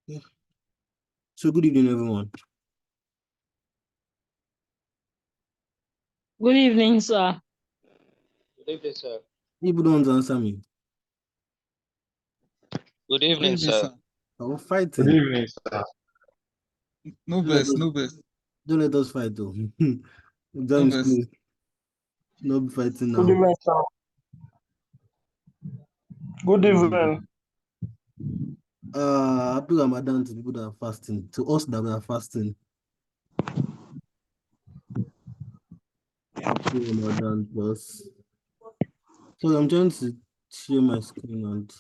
Yeah. So good evening, everyone. Good evening, sir. Good evening, sir. People don't answer me. Good Good evening, evening, sir. sir. I was Good fighting. evening, sir. No Don't let verse, us, no verse, don't let us fight, though. no Exam is verse. closed. No be fighting Good now. evening, sir. Good evening. Happy Ramadan to people that are fasting. To us that are fasting. Happy Ramadan to us. So I'm trying to share my screen and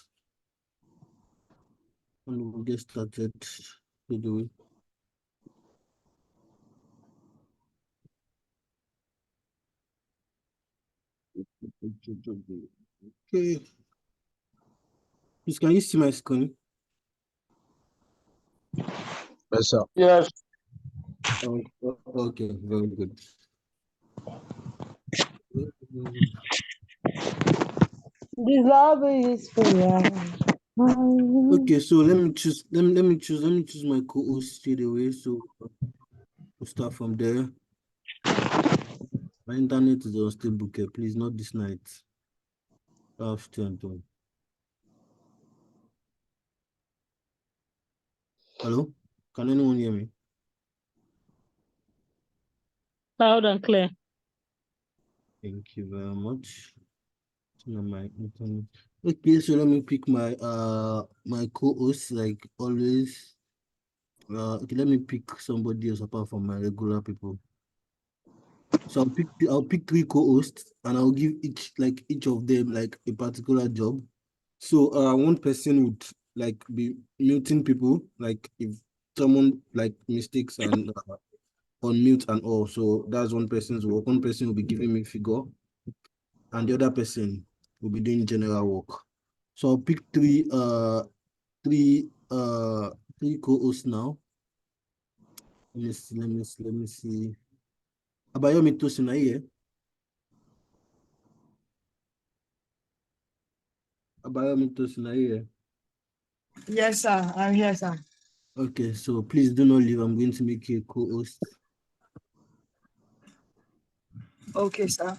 we'll get started. By Okay. Please, can you see my screen? Yes, sir. Yes, Okay, very good. This love is for life. Okay, so let me choose my co-host straight away. So we'll start from there. My internet is unstable, okay? Please, not this night. I have strength. Hello? Can anyone hear me? Loud and clear. Thank you very much. Turn on my internet. Okay, so let me pick my co-host like always. Okay, let me pick somebody else apart from my regular people. So I'll pick three co-hosts and I'll give each of them like a particular job. So one person would like be muting people, like if someone like mistakes and on mute and all. So that's one person's work. One person will be giving me figure, and the other person will be doing general work. So I'll pick three co-hosts now. Let me see. Abayomi Tosin, are you here? Abayomi Tosin, are you here? Yes, sir. I'm here, sir. Okay, so please do not leave. I'm going to make you a co-host. Okay, sir.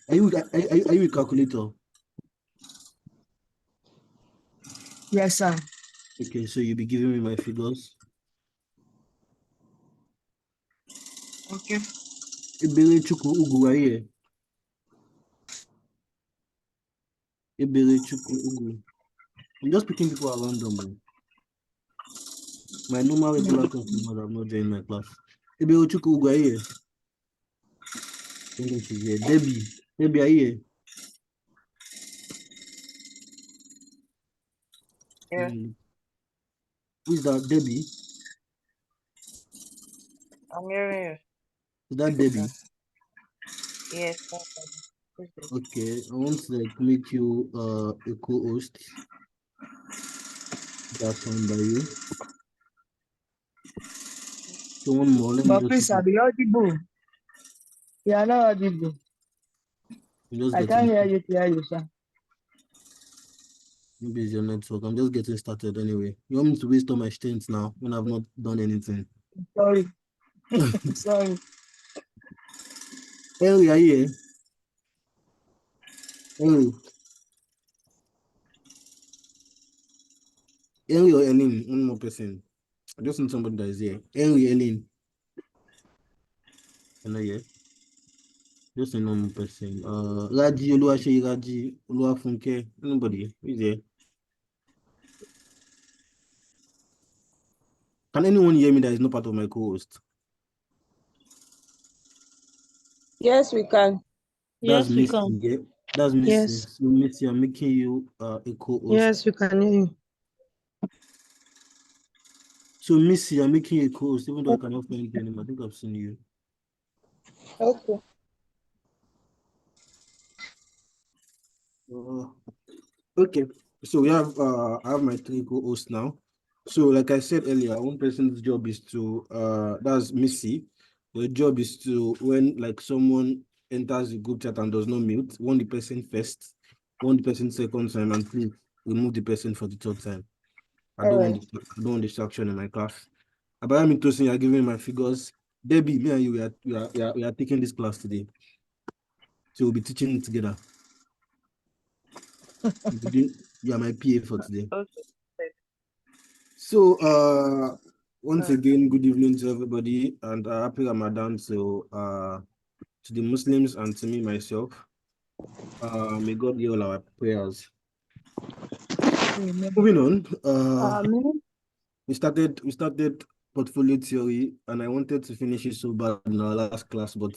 Are you a calculator? Yes, sir. Okay, so you'll be giving me my figures. Okay. Ebere Chukwu Ugu, are you here? Ebere Chukwu Ugu. I'm just picking people at random. My normal regular customers have not joined my class. Ebere Chukwu Ugu, are you here? English is here. Debbie. Debbie, are you here? Yeah, Who is that? Debbie? I'm hearing you. Is that Debbie? Yes, sir. Okay. Okay, I want to like make you a co-host. That's fine by you. So one more, let me But just please, I'll be audible. You are not audible. I'm just I can't getting hear you clearly, sir. maybe it's your network. I'm just getting started anyway. You want me to waste all my strength now when I've not done anything? Sorry. Sorry. Henry, are you here? Henry. Henry or Ellen? One more person. I just need somebody that is here. Henry, Ellen. Can I hear? Just a normal person. Raji, Oluwaseyi, Raji, Oluwafunke. Anybody? Who is here? Can anyone hear me that is not part of my co-host? Yes, we can. That's Yes, we Missy. can. Yeah? That's Missy. Yes. So Missy, I'm making you a co-host. Yes, we can hear you. So Missy, I'm making you a co-host, even though I cannot find you anymore. I think I've seen you. Okay. Uh, okay. So I have my three co-hosts now. So like I said earlier, one person's job is to that's Missy. The job is to when like someone enters the group chat and does not mute, warn the person first, warn the person second time, and please remove the person for the third time. I All don't right. want I don't want distraction in my class. Abraham Tosin, you are giving my figures. Debbie, me and you, we are taking this class today. So we'll be teaching it together. You are my PA for today. Okay. So once again, good evening to everybody and happy Ramadan to the Muslims and to me myself. May God hear all our prayers. Moving on, Amen. we started portfolio theory, and I wanted to finish it so bad in our last class, but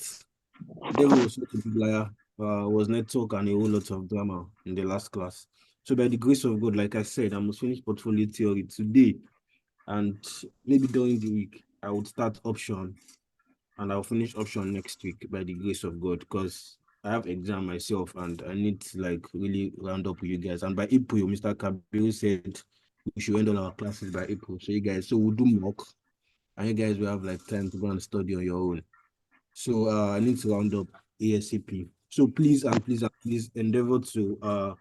devil was such a big liar. Was network and a whole lot of drama in the last class. So by the grace of God, like I said, I must finish portfolio theory today, and maybe during the week I would start option, and I'll finish option next week by the grace of God, because I have exam myself and I need to like really round up with you guys. And by April, Mr. Kabiru said we should end all our classes by April. So we'll do mock, and you guys will have like time to go and study on your own. So I need to round up ASAP. So please and please and please endeavor to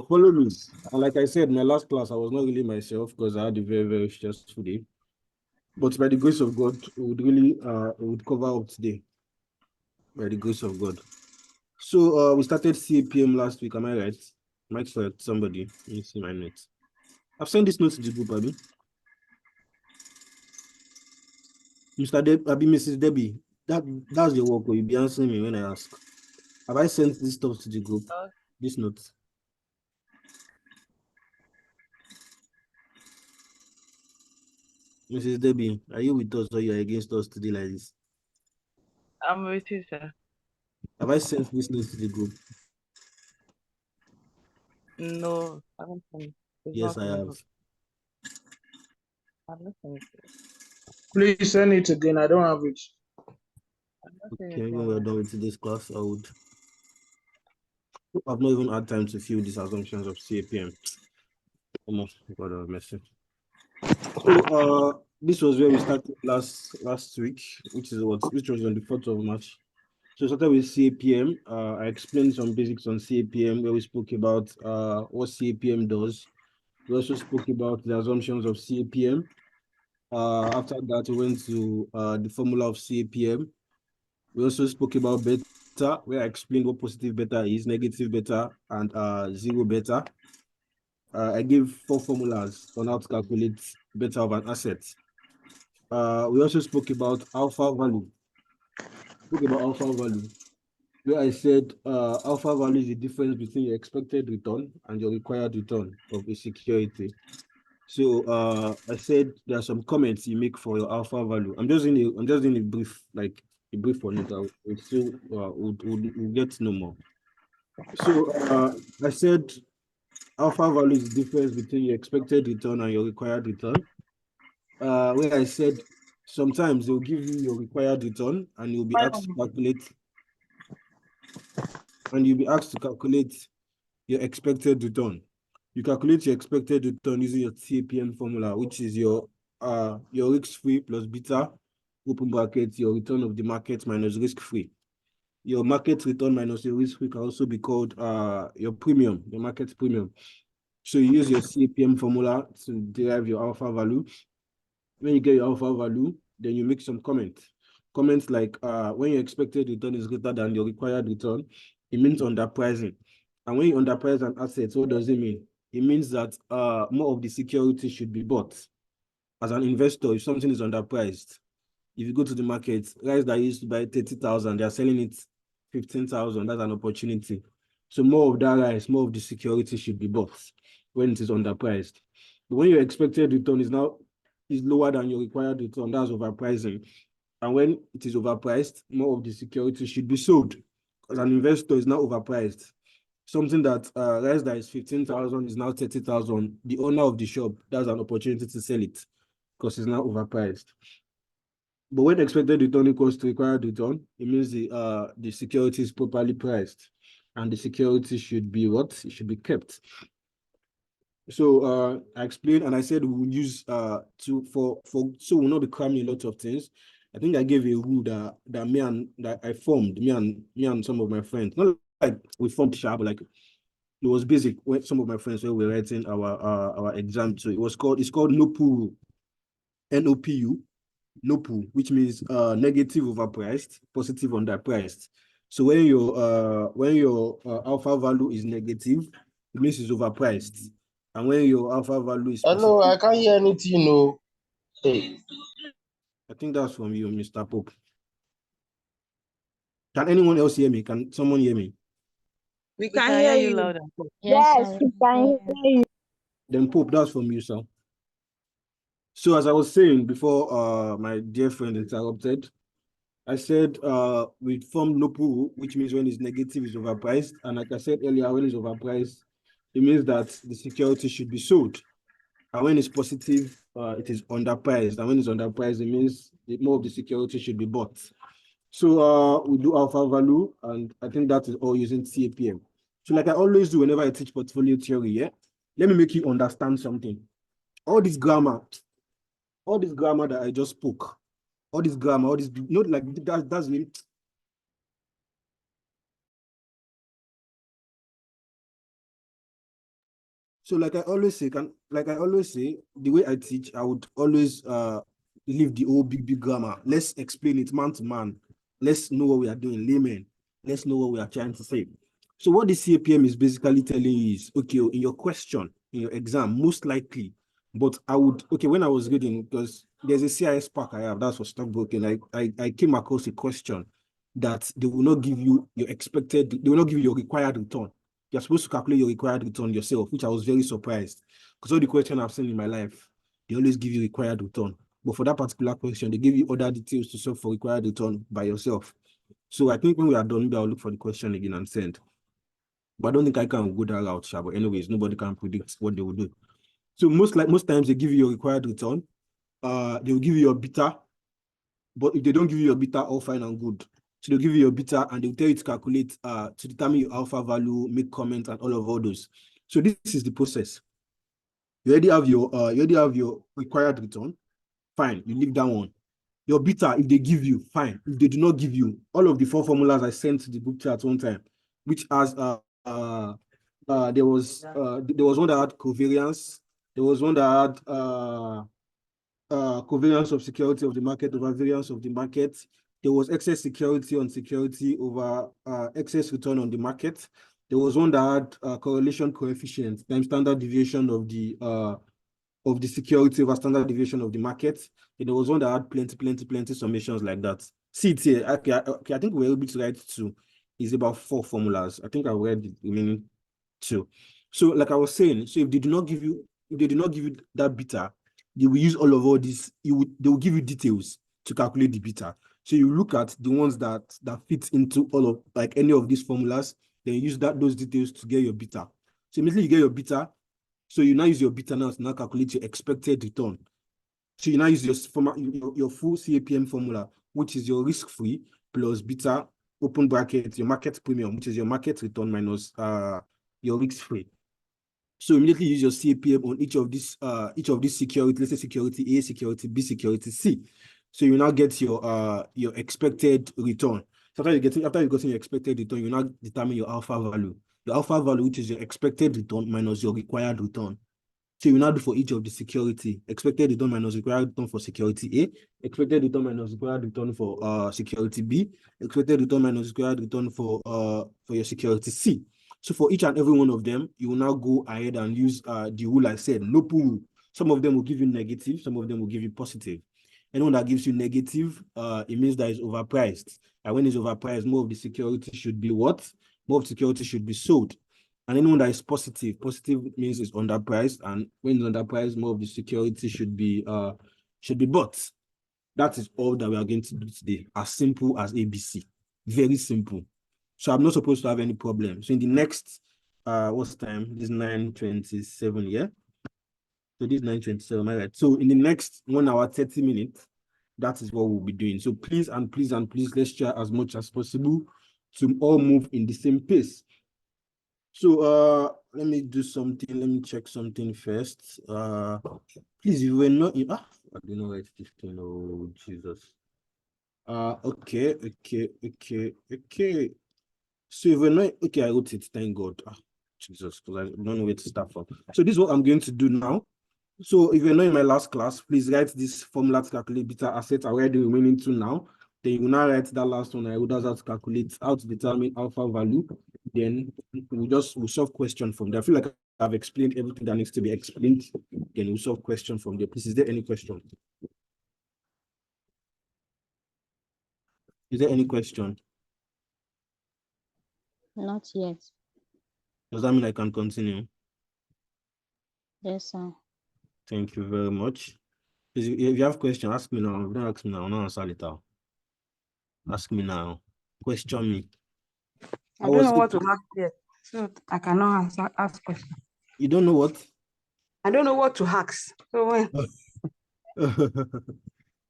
follow me. And like I said, my last class, I was not really myself because I had a very, very stressful day. But by the grace of God, we would cover up today. By the grace of God. So we started CAPM last week, am I right? Might correct somebody. Let me see my notes. I've sent this note to the group, Abby. Mrs. Debbie, that's your work, or you'll be answering me when I ask. Have I sent this stuff to the group? This note. Mrs. Debbie, are you with us or you are against us today like this? I'm with you, sir. Have I sent this note to the group? No, I don't think it's Yes, not I coming have. from. I'm not seeing it. Please send it again. I don't have it. I'm not seeing Okay, it when on we're my. done with today's class, I've not even had time to fill these assumptions of CAPM. Almost, God have mercy. So this was where we started last week, which was on the 4th of March. So we started with CAPM. I explained some basics on CAPM, where we spoke about what CAPM does. We also spoke about the assumptions of CAPM. After that, we went to the formula of CAPM. We also spoke about beta, where I explained what positive beta is, negative beta, and zero beta. I gave 4 formulas on how to calculate beta of an asset. We also spoke about alpha value. Where I said alpha value is the difference between your expected return and your required return of a security. So I said there are some comments you make for your alpha value. I'm just doing a brief, like a brief on it. We'll still we'll get to know more. So I said alpha value is the difference between your expected return and your required return. Where I said sometimes they'll give you your required return and you'll be asked to calculate your expected return. You calculate your expected return using your CAPM formula, which is your risk-free plus beta, open bracket, your return of the market minus risk-free. Your market return minus your risk-free can also be called your premium, your market premium. So you use your CAPM formula to derive your alpha value. When you get your alpha value, then you make some comments. Comments like when your expected return is greater than your required return, it means underpricing. And when you underprice an asset, what does it mean? It means that more of the security should be bought. As an investor, if something is underpriced, if you go to the market, rice that used to buy 30,000, they are selling it 15,000. That's an opportunity. So more of that rice, more of the security should be bought when it is underpriced. But when your expected return is lower than your required return, that's overpricing. And when it is overpriced, more of the security should be sold. As an investor, it's now overpriced. Something that rice that is 15,000 is now 30,000. The owner of the shop, that's an opportunity to sell it because it's now overpriced. But when expected return equals to required return, it means the security is properly priced, and the security should be what? It should be kept. So I explained and I said we will use so we'll not be cramming a lot of things. I think I gave a rule that I formed, me and some of my friends. Not like we formed sharp, like It was basic when some of my friends were writing our exam. So it's called NOPU, NOPU, NOPU, which means negative overpriced, positive underpriced. So when your alpha value is negative, it means it's overpriced. And when your alpha value is Hello, positive, I can't hear anything. No. Hey. I think that's from you, Mr. Pope. Can anyone else hear me? Can someone hear me? We can hear you. loud and clear. Yes, we can hear you. Then Pope, that's from you, sir. So as I was saying before, my dear friend interrupted, I said we form NOPU, which means when it's negative, it's overpriced. And like I said earlier, when it's overpriced, it means that the security should be sold. And when it's positive, it is underpriced. And when it's underpriced, it means more of the security should be bought. So we do alpha value, and I think that is all using CAPM. So like I always do whenever I teach portfolio theory, yeah, let me make you understand something. All this grammar that I just spoke, all this grammar, all this, like that's really. So like I always say, the way I teach, I would always leave the old big grammar. Let's explain it man to man. Let's know what we are doing, layman. Let's know what we are trying to say. So what the CAPM is basically telling you is, okay, in your question, in your exam, most likely, but when I was reading, because there's a CIS pack I have, that's for stockbroking, I came across a question that they will not give you they will not give you your required return. You're supposed to calculate your required return yourself, which I was very surprised. Because all the questions I've seen in my life, they always give you required return. But for that particular question, they give you other details to solve for required return by yourself. So I think when we are done, maybe I'll look for the question again and send. But I don't think I can go that route, Sha. But anyways, nobody can predict what they will do. So most times they give you your required return. They will give you your beta, but if they don't give you your beta, all fine and good. So they'll give you your beta and they'll tell you to calculate to determine your alpha value, make comments, and all those. So this is the process. You already have your required return. Fine, you leave that one. Your beta, if they give you, fine. If they do not give you, all of the 4 formulas I sent to the group chat one time, which has there was one that had covariance, there was one that had covariance of security of the market over variance of the market. There was excess security on security over excess return on the market. There was one that had correlation coefficient times standard deviation of the security over standard deviation of the market. And there was one that had plenty summations like that. See it here. Okay, I think we're able to write two. It's about 4 formulas. I think I read the remaining 2. So like I was saying, so if they do not give you that beta, they will use all this. They will give you details to calculate the beta. So you look at the ones that fit into all of like any of these formulas, then you use those details to get your beta. So immediately you get your beta, so you now use your beta now to now calculate your expected return. So you now use your full CAPM formula, which is your risk-free plus beta open bracket, your market premium, which is your market return minus your risk-free. So immediately use your CAPM on each of these security, let's say security A, security B, security C. So you now get your expected return. So after you've gotten your expected return, you now determine your alpha value. Your alpha value, which is your expected return minus your required return. So you now do for each of the security, expected return minus required return for security A, expected return minus required return for security B, expected return minus required return for your security C. So for each and every one of them, you will now go ahead and use the rule I said, no pool. Some of them will give you negative, some of them will give you positive. Anyone that gives you negative, it means that it's overpriced. And when it's overpriced, more of the security should be what? More of security should be sold. And anyone that is positive means it's underpriced, and when it's underpriced, more of the security should be bought. That is all that we are going to do today. As simple as ABC. Very simple. So I'm not supposed to have any problem. So in the next what's the time? This is 9:27, yeah? So this is 9:27, am I right? So in the next 1 hour, 30 minutes, that is what we'll be doing. So please, let's try as much as possible to all move in the same pace. So let me do something. Let me check something first. Please, you were not I don't know where it's 15. Oh Jesus. Okay. So if we're not okay, I wrote it, thank God. Jesus, because I don't know where to start from. So this is what I'm going to do now. So if you're not in my last class, please write this formula to calculate beta asset. I write the remaining two now. Then you will now write that last one. I would have to calculate how to determine alpha value. Then we'll solve question from there. I feel like I've explained everything that needs to be explained. Then we'll solve question from there. Please, is there any question? Is there any question? Not yet. Does that mean I can continue? Yes, sir. Thank you very much. If you have question, ask me now. If you don't ask me now, I'll answer later. Ask me now. Question me. I don't know what to ask yet, so I cannot ask questions. You don't know what? I don't know what to ask. So when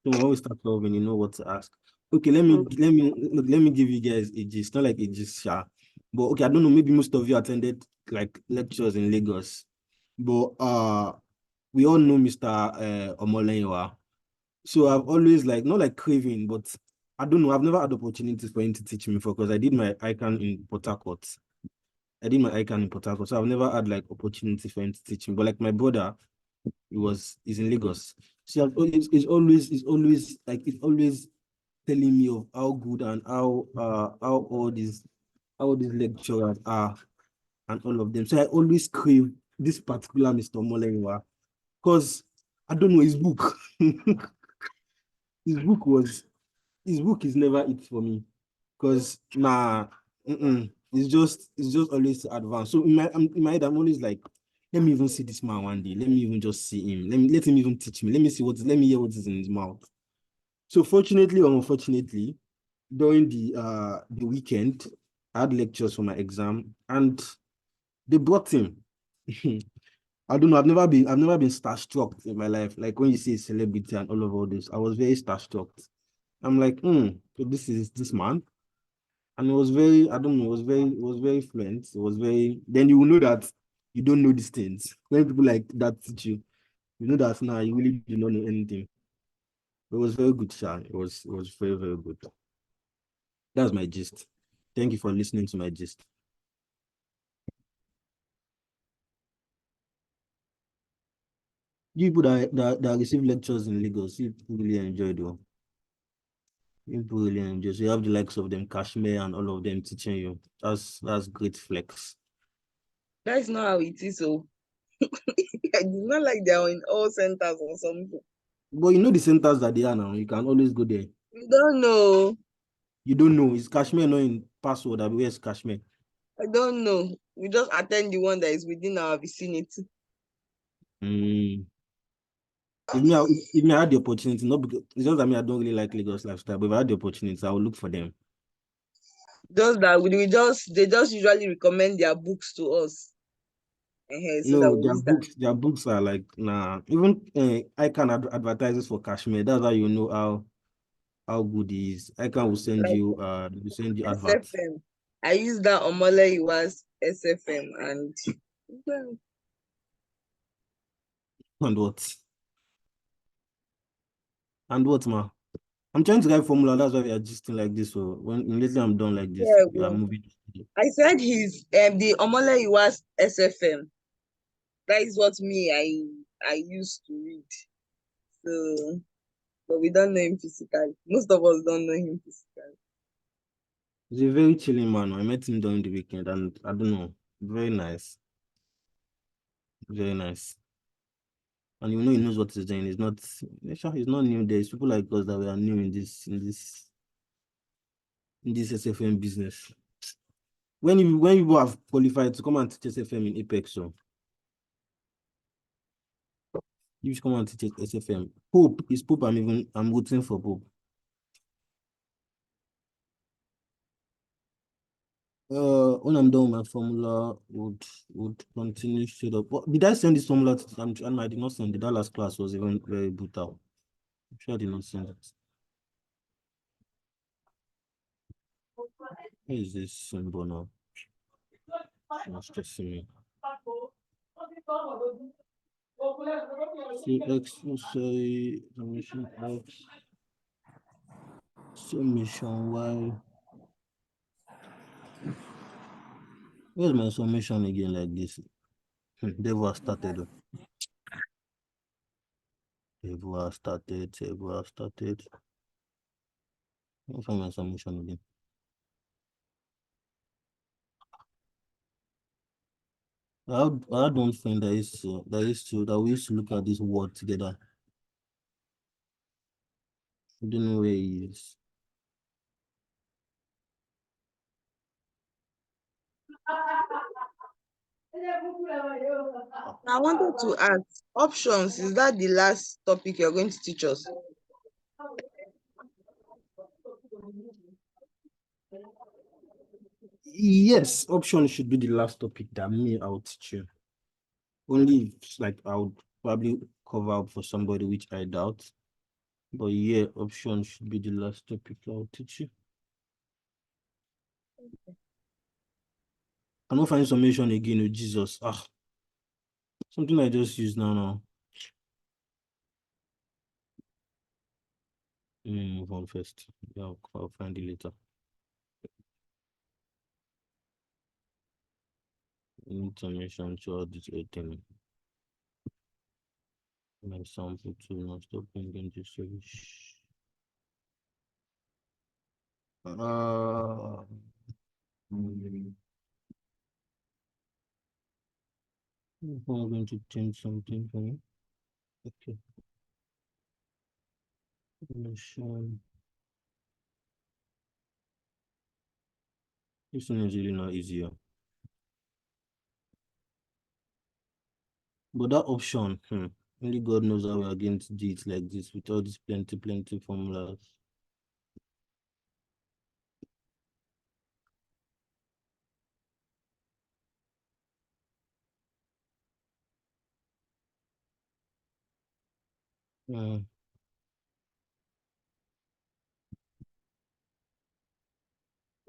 So when we start solving, you know what to ask. Okay, let me give you guys a gist. Not like a gist, sha. But okay, I don't know. Maybe most of you attended like lectures in Lagos. But we all know Mr. Omolenwa. So I've always like not like craving, but I don't know. I've never had opportunities for him to teach me before because I did my icon in Port Harcourt. So I've never had like opportunity for him to teach me. But like my brother, he's in Lagos. So it's always telling me of how good and how all these lecturers are and all of them. So I always crave this particular Mr. Molenwa because I don't know his book. his book was his book is never it for me because it's just always advanced. So in my head, I'm always like, let me even see this man one day. Let me even just see him. Let him even teach me. Let me hear what is in his mouth. So fortunately or unfortunately, during the weekend, I had lectures for my exam and they brought him. I don't know. I've never been starstruck in my life. Like when you see a celebrity and all this, I was very starstruck. I'm like, so this is this man. And it was very, I don't know, it was very fluent. It was very, then you will know that you don't know these things. When people like that teach you, you know that now you really do not know anything. It was very good, Sha. It was very, very good. That's my gist. Thank you for listening to my gist. You people that receive lectures in Lagos, you people really enjoy though. You people really enjoy. So you have the likes of them, Kashmir and all of them teaching you. That's great flex. That is not how it is. So it's not like they are in all centers or something. But you know the centers that they are now, you can always go there. You don't know. You don't know. Is Kashmir not in password? Where's Kashmir? I don't know. We just attend the one that is within our vicinity. Mm. If me I had the opportunity, not because it's just that me, I don't really like Lagos lifestyle, but if I had the opportunity, I would look for them. Just that they just usually recommend their books to us. So that No, we use that. their books are like nah. Even Icon advertises for Kashmir. That's how you know how good he is. Icon Like will send you adverts. SFM. I use that Omole was SFM and well, And what? And what, ma? I'm trying to write formula. That's why we are just like this. So when immediately I'm done like this, yeah, we are well, moving. I said he's the Omole was SFM. That is what me I used to read. So but we don't know him physically. Most of us don't know him physically. He's a very chilling man. I met him during the weekend, and I don't know, very nice, very nice. And you know he knows what he's doing. He's not new there. It's people like us that we are new in this SFM business. When you have qualified to come and teach SFM in Apex, so you should come and teach SFM. Pope is Pope. I'm rooting for Pope. When I'm done with my formula, would continue straight up. But did I send this formula to I did not send it. That last class was even very brutal. I'm sure I did not send it. Where is this symbol now? It's stressing me. See X, say summation X, summation Y. Where's my summation again like this? Devil has started. Devil has started. Devil has started. I'll find my summation again. I don't think that is true that we used to look at this word together. I don't know where he is. I wanted to ask, options, is that the last topic you're going to teach us? Yes, option should be the last topic that I'll teach you. Only if, like, I would probably cover up for somebody, which I doubt. But yeah, option should be the last topic I'll teach you. I don't find summation again with Jesus. Something I just used now. Move on first. Yeah, I'll find it later. Information throughout this thing. My sample tool not stop bringing this service. I'm going to change something for me. Okay. Information. This one is really not easier. But that option, only God knows how we are going to do it like this with all these plenty formulas. Uh,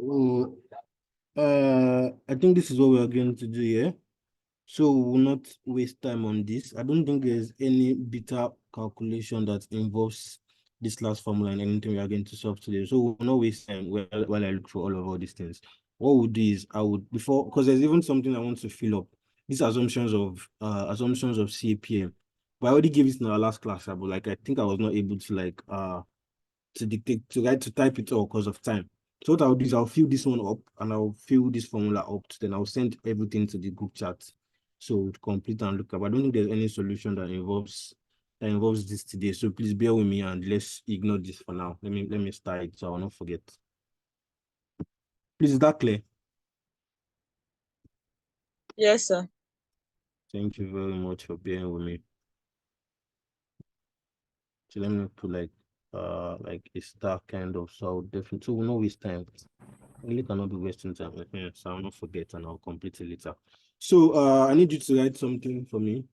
oh, I think this is what we are going to do here. So we will not waste time on this. I don't think there's any bitter calculation that involves this last formula and anything we are going to solve today. So we will not waste time while I look for all these things. What we'll do is because there's even something I want to fill up. These assumptions of CAPM. But I already gave it in our last class, but like I think I was not able to type it all because of time. So what I'll do is I'll fill this one up and I'll fill this formula up. Then I'll send everything to the group chat. So to complete and look up. I don't think there's any solution that involves this today. So please bear with me and let's ignore this for now. Let me start it so I will not forget. Please, is that clear? Yes, sir. Thank you very much for bearing with me. So let me put like a star kind of, so I'll definitely, so we'll not waste time. Really cannot be wasting time. So I'll not forget and I'll complete it later. So I need you to write something for me.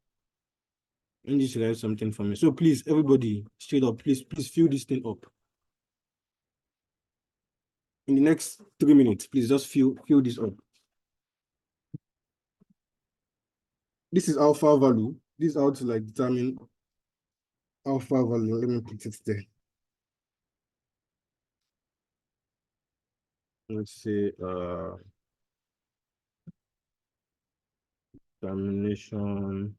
So please, everybody, straight up, please fill this thing up. In the next 3 minutes, please just fill this up. This is alpha value. This is how to like determine alpha value. Let me put it there. Let's say termination.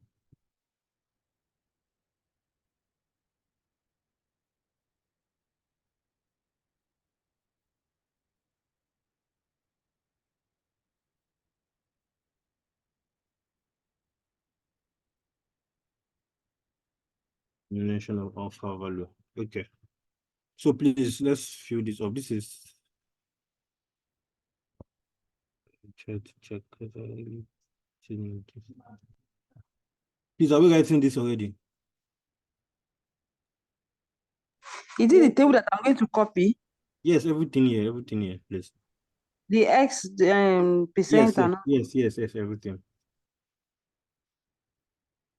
Termination of alpha value. Okay. So please let's fill this up. This is try to check. Please, are we writing this already? Is it the table that I'm going to copy? Yes, everything here, please. The X Yes, percent and all. yes, everything.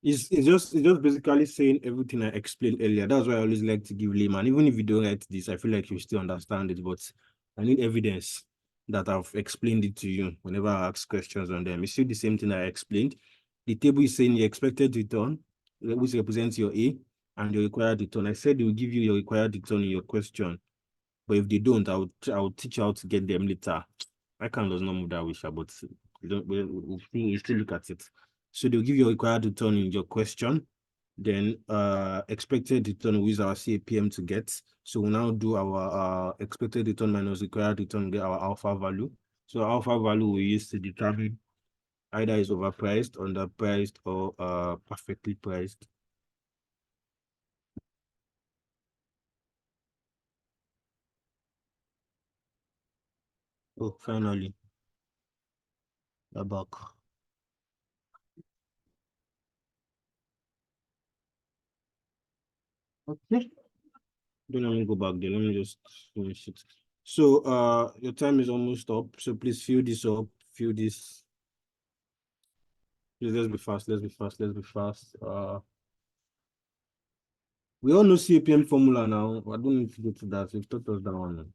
It's just basically saying everything I explained earlier. That's why I always like to give layman. Even if you don't write this, I feel like you still understand it, but I need evidence that I've explained it to you whenever I ask questions on them. It's still the same thing I explained. The table is saying your expected return, which represents your A, and your required return. I said they will give you your required return in your question, but if they don't, I'll teach you how to get them later. My kind does not move that way, sha, but we still look at it. So they'll give you a required return in your question. Then expected return, which is our CAPM to get. So we'll now do our expected return minus required return, get our alpha value. So alpha value we use to determine either is overpriced, underpriced, or perfectly priced. Oh, finally, we're back. Okay. Then let me go back there. Let me just finish it. So your time is almost up. So please fill this up. Fill this. Please, let's be fast. Let's be fast. Let's be fast. We all know CAPM formula now. I don't need to go to that. We've taught us that one.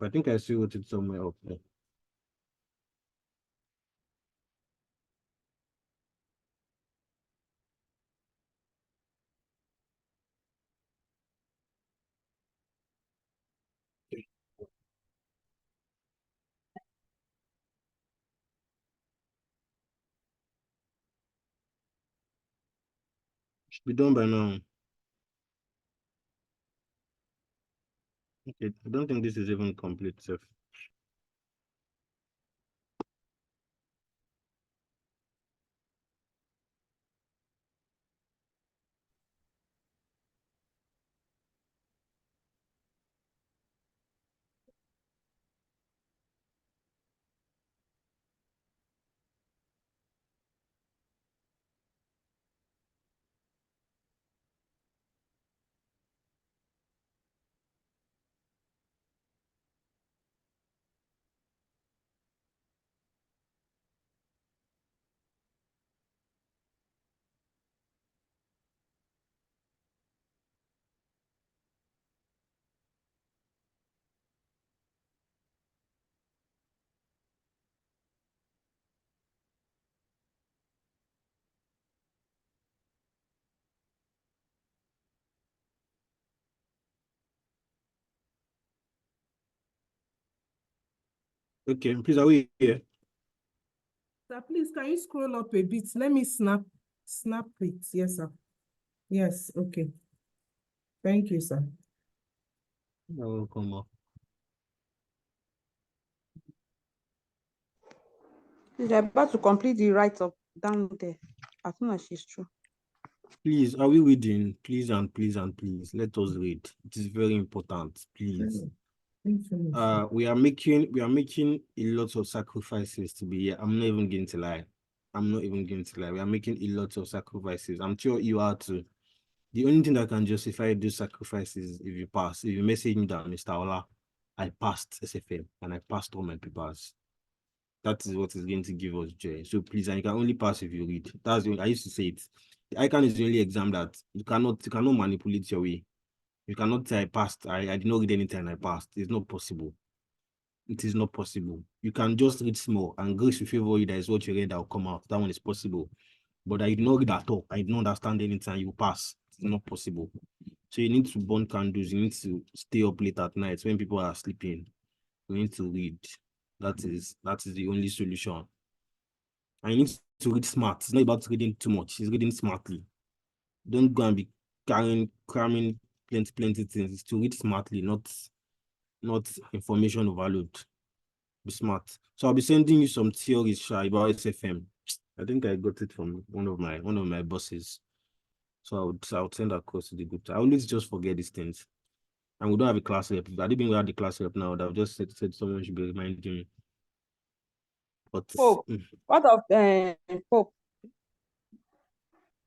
But I think I see what it's somewhere up there. Should be done by now. Okay, I don't think this is even complete, Seth. Okay, please, are we here? Sir, please, can you scroll up a bit? Let me snap it. Yes, sir. Yes, okay. Thank you, sir. You're welcome. She's about to complete the write-up down there. As soon as she's through. Please, are we reading? Please and please and please, let us read. It is very important, please. We are making a lot of sacrifices to be here. I'm not even going to lie. We are making a lot of sacrifices. I'm sure you are too. The only thing that can justify those sacrifices is if you pass. If you message me that, Mr. Ola, I passed SFM and I passed all my papers. That is what is going to give us joy. So please, and you can only pass if you read. That's the only, I used to say it. The ICANN is the only exam that you cannot manipulate your way. You cannot say I passed. I did not read anything and I passed. It's not possible. It is not possible. You can just read small and grace will favor you. That is what you read that will come out. That one is possible. But I did not read at all. I did not understand anything. You pass. It's not possible. So you need to burn candles. You need to stay up late at night when people are sleeping. You need to read. That is the only solution. And you need to read smart. It's not about reading too much. It's reading smartly. Don't go and be cramming plenty things. It's to read smartly, not information overload. Be smart. So I'll be sending you some theories about SFM. I think I got it from one of my bosses. So I would send across to the group. I always just forget these things. And we don't have a class rep. If I didn't even have the class rep now, I've just said someone should be reminding me. But Pope. What of Pope?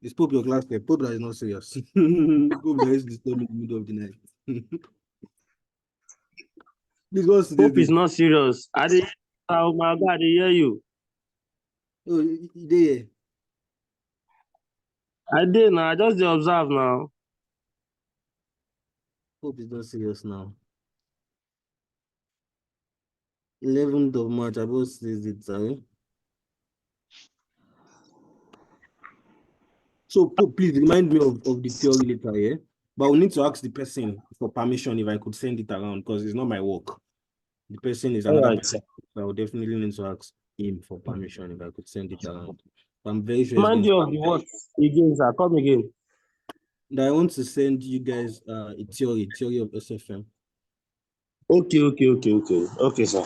Is Pope your class rep? Pope that is not serious. Pope that is disturbing in the middle of the night. Please, what's today's Hope is date? not serious. Oh my God, I hear you. Oh, you there? I did now. I just dey observe now. Pope is not serious now. 11th of March, I both says it, sorry. So Pope, please remind me of the theory later, yeah? But we need to ask the person for permission if I could send it around because it's not my work. The person is All another right, person. sir. So I would definitely need to ask. him for permission if I could send it around. I'm very sure he's Mind going you to. of the what again, sir. Come again. I want to send you guys a theory of SFM. Okay, sir.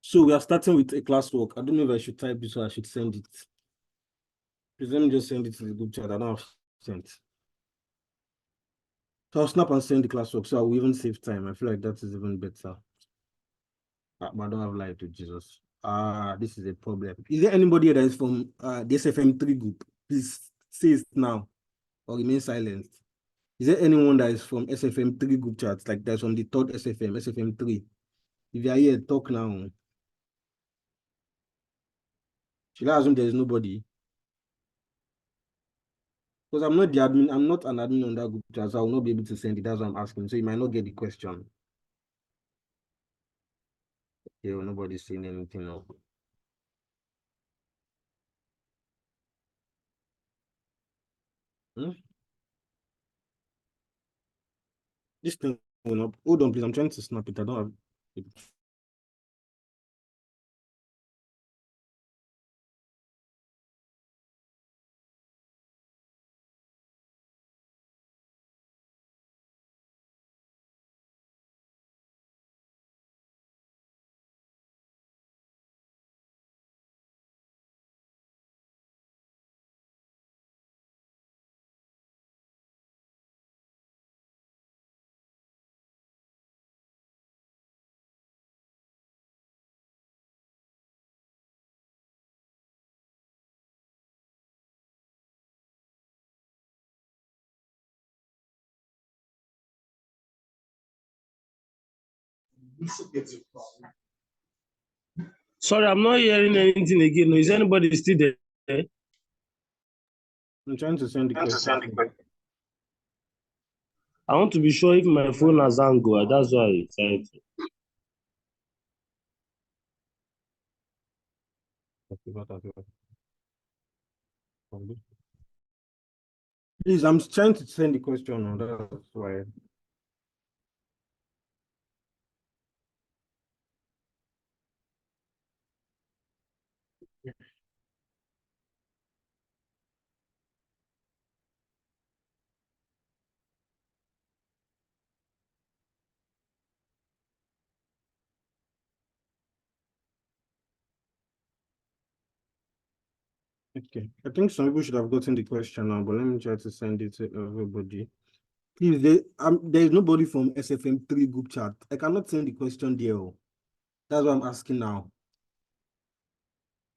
So we are starting with a classwork. I don't know if I should type this or I should send it. Please let me just send it to the group chat. I don't have sent. So I'll snap and send the classwork so I will even save time. I feel like that is even better. But I don't have life to Jesus. This is a problem. Is there anybody that is from the SFM 3 group? Please say it now or remain silent. Is there anyone that is from SFM 3 group chats, like that's from the third SFM 3? If you are here, talk now. Should I assume there is nobody? Because I'm not the admin, I'm not an admin on that group chat, so I will not be able to send it. That's what I'm asking. So you might not get the question. Okay, well, nobody's saying anything now. Hmm? This thing will not. Hold on, please. I'm trying to snap it. I don't have it. Sorry, I'm not hearing anything again. Is anybody still there? I'm trying to send the question. I want to be sure if my phone has angle. That's why I tried to. Please, I'm trying to send the question. That's why. Okay, I think some people should have gotten the question now, but let me try to send it to everybody. Please, there is nobody from SFM 3 group chat. I cannot send the question there. That's what I'm asking now.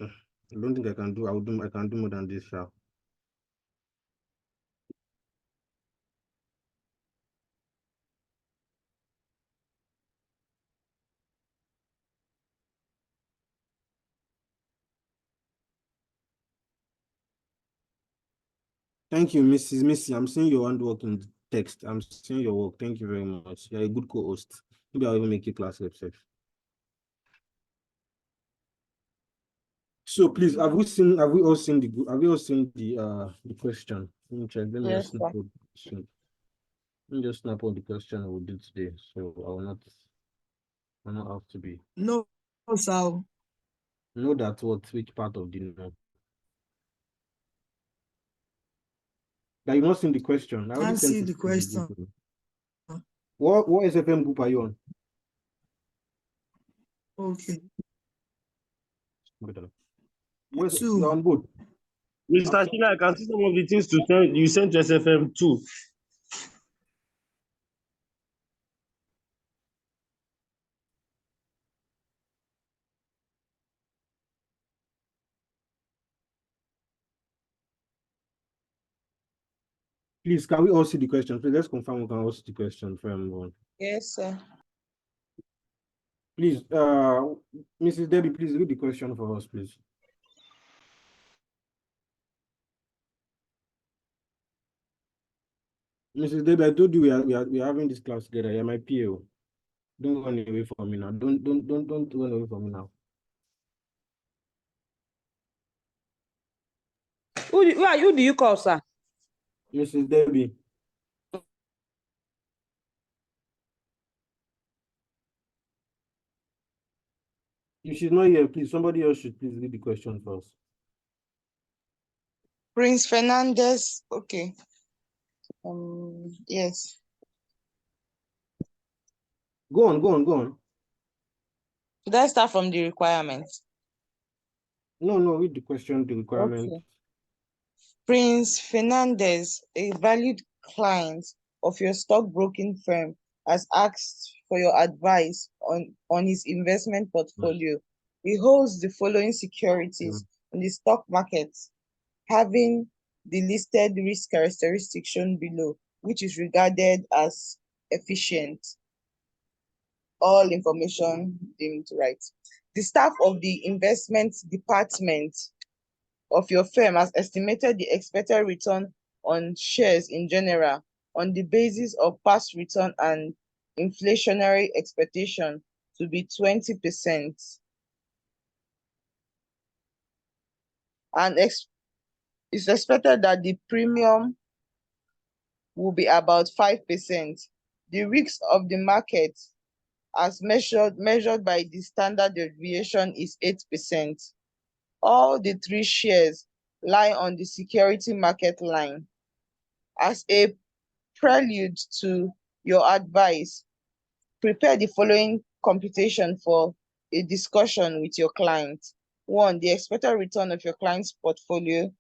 I don't think I can do. I can do more than this, sha. Thank you, Mrs. Missy. I'm seeing your handwork in the text. I'm seeing your work. Thank you very much. You're a good co-host. Maybe I'll even make you class rep safe. So please, have we all seen the question? Let me check. Let me Yes, just snap sir. out the question. Let me just snap out the question we did today. So I will not have to be. No, sir. Know that which part of the no? Like you've not seen the question. I already Can't sent see it the to the question. group. What SFM group are you on? Okay. You're Two. on both. Mr. Sheila, I can see some of the things you sent to SFM too. Please, can we all see the question? Please, let's confirm we can all see the question for everyone. Yes, sir. Please, Mrs. Debbie, please read the question for us, please. Mrs. Debbie, I told you we are having this class together. You're my PO. Don't run away from me now. Don't run away from me now. Who do you call, sir? Mrs. Debbie. You should not hear, please. Somebody else should please read the question first. Prince Fernandez. Okay. Yes. Go on. Should I start from the requirements? No, read the question, the requirement. Okay. Prince Fernandez, a valued client of your stockbroking firm, has asked for your advice on his investment portfolio. He holds the following securities in the stock market, having the listed risk characteristic shown below, which is regarded as efficient. All information deemed right. The staff of the investment department of your firm has estimated the expected return on shares in general on the basis of past return and inflationary expectation to be 20%. And it's expected that the premium will be about 5%. The risk of the market as measured by the standard deviation is 8%. All the three shares lie on the security market line. As a prelude to your advice, prepare the following computation for a discussion with your client. 1, the expected return of your client's portfolio.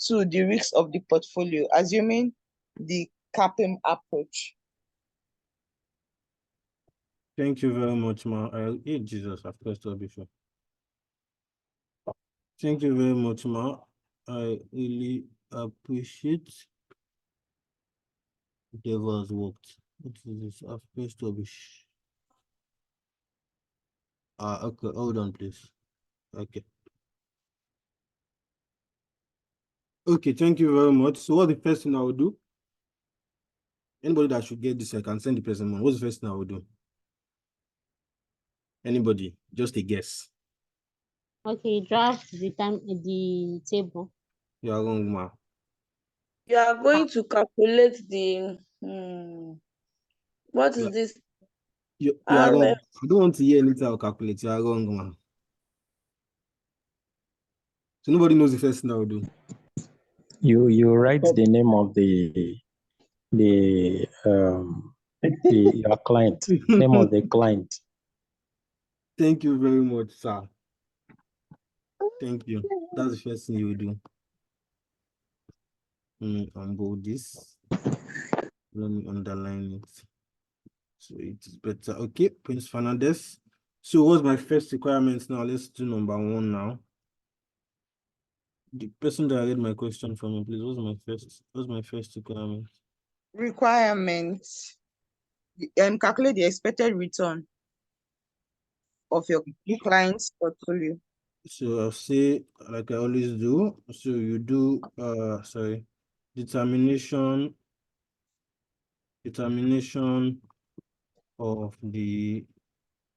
2, the risk of the portfolio, assuming the capping approach. Thank you very much, ma. Jesus, I've pressed up before. Thank you very much, ma. I really appreciate whatever has worked. What is this? I've pressed up. Okay, hold on, please. Okay. Okay, thank you very much. So what's the first thing I will do? Anybody that should get this, I can send the person on. What's the first thing I will do? Anybody? Just a guess. Okay, draft the table. You are wrong, ma. You are going to calculate the what is this? You are wrong. I don't want to hear anything I'll calculate. You are wrong, ma. So nobody knows the first thing I will do. You write the name of your client, name of the client. Thank you very much, sir. Thank you. That's the first thing you will do. Unbold this. Let me underline it. So it's better. Okay, Prince Fernandez. So what's my first requirement now? Let's do number 1 now. The person that I read my question from me, please. What's my first requirement? Requirements. Calculate the expected return of your client's portfolio. So I'll say, like I always do. So you do determination of the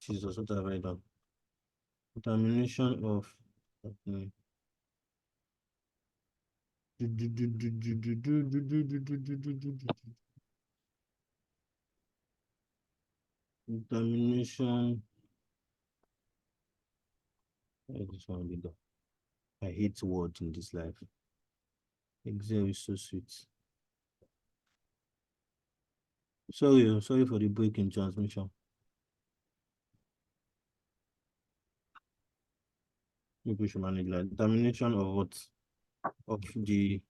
Jesus, what have I done? Determination of determination. This one will be done. I hate words in this life. Excel is so sweet. Sorry for the break in transmission. Maybe we should manage that. Determination of what? Of the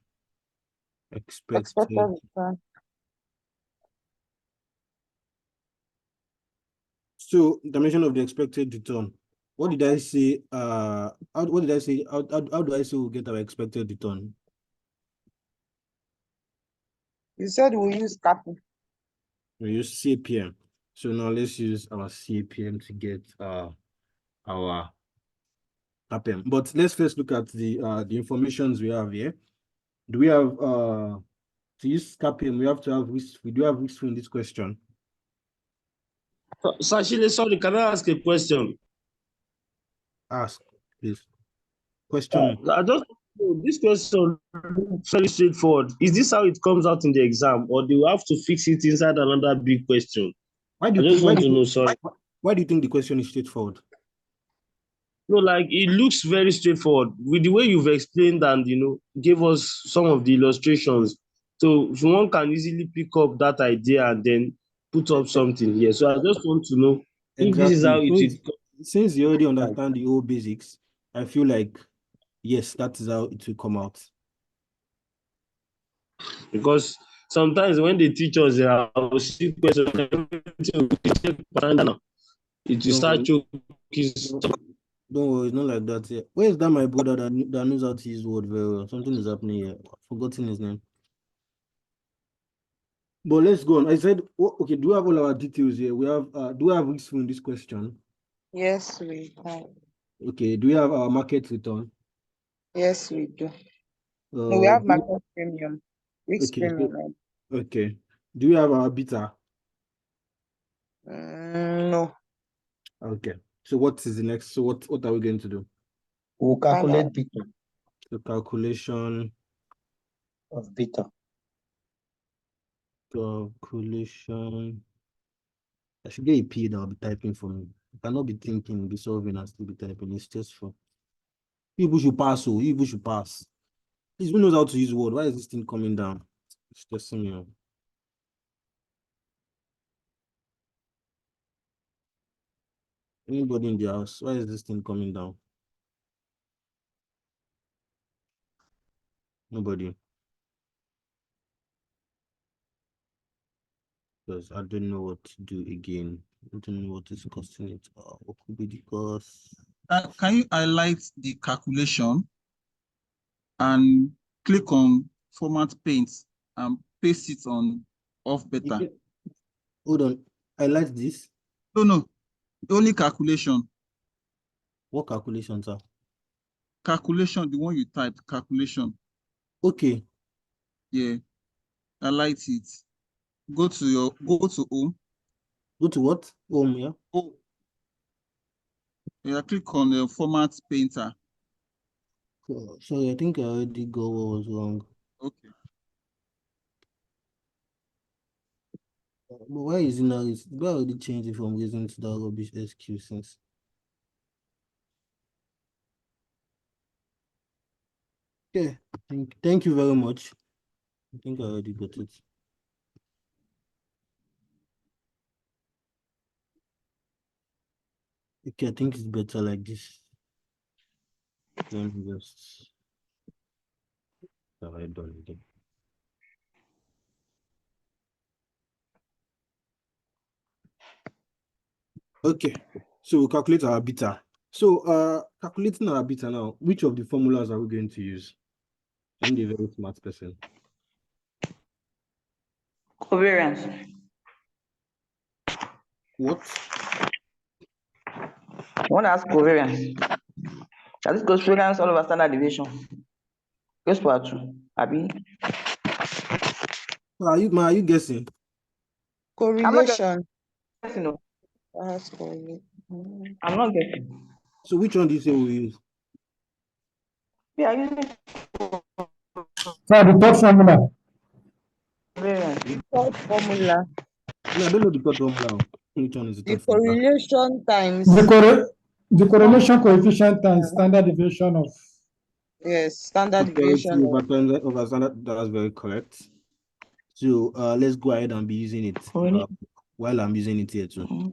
expected return. So dimension of the expected return. What did I say? What did I say? How do I say we'll get our expected return? You said we'll use capping. We use CPM. So now let's use our CPM to get our CPM. But let's first look at the informations we have here. Do we have to use CPM? We have to have risk. We do have risk in this question. Sashile, sorry, can I ask a question? Ask, please. Question. This question is very straightforward. Is this how it comes out in the exam, or do you have to fix it inside another big question? Why do you think the question is straightforward? No, like it looks very straightforward with the way you've explained and gave us some of the illustrations. So one can easily pick up that idea and then put up something here. So I just want to know if this is how Exactly. it will Since you already come. understand the old basics, I feel like yes, that is how it will come out. Because sometimes when they teach us, I will see questions, everything will be now. It will Don't start worry. choking. Don't worry, it's not like that here. Where is that my brother that knows how to use word very well? Something is happening here. I've forgotten his name. But let's go on. I said, okay, do we have all our details here? We have, do we have risk in this question? Yes, we can. Okay, do we have our market return? Yes, we do. No, we have market premium. Risk Okay, premium. okay. Do we have our beta? No. Okay. So what is the next? So what are we going to do? We'll calculate beta The calculation. of beta. Calculation. I should get a P that will be typing for me. I cannot be thinking, be solving, and still be typing. It's stressful. People should pass, oh, people should pass. Please, who knows how to use word? Why is this thing coming down? It's stressing me out. Anybody in the house? Why is this thing coming down? Nobody. Because I don't know what to do again. I don't know what is costing it. What could be the cost? Can you highlight the calculation and click on format paint and paste it on off beta? Hold on. I like this. No, only calculation. What calculations are? Calculation, the one you typed, calculation. Okay. Yeah, highlight it. Go to home. Go to what? Home, yeah. Oh, yeah, click on the format painter. Sorry, I think I already got what was wrong. Okay. But why is it now? Why already changed it from reason to that rubbish excuse since? Okay. Thank you very much. I think I already got it. Okay, I think it's better like this. Let me just have I done again. Okay, so we'll calculate our beta. So calculating our beta now, which of the formulas are we going to use? I'm the very smart person. Covariance. What? I want to ask covariance. That is covariance all over standard deviation. Goes to two. Abi. Are you guessing? Correlation. Yes, no. That's correlation. I'm not getting. So which one do you say we use? We are using So the third formula. covariance. Third formula. No, I don't know the third formula. Which one is the The third formula? correlation times. The correlation coefficient times standard deviation of. Yes, standard Security deviation over of time over standard. That's very correct. So let's go ahead and be using it while I'm using it here too.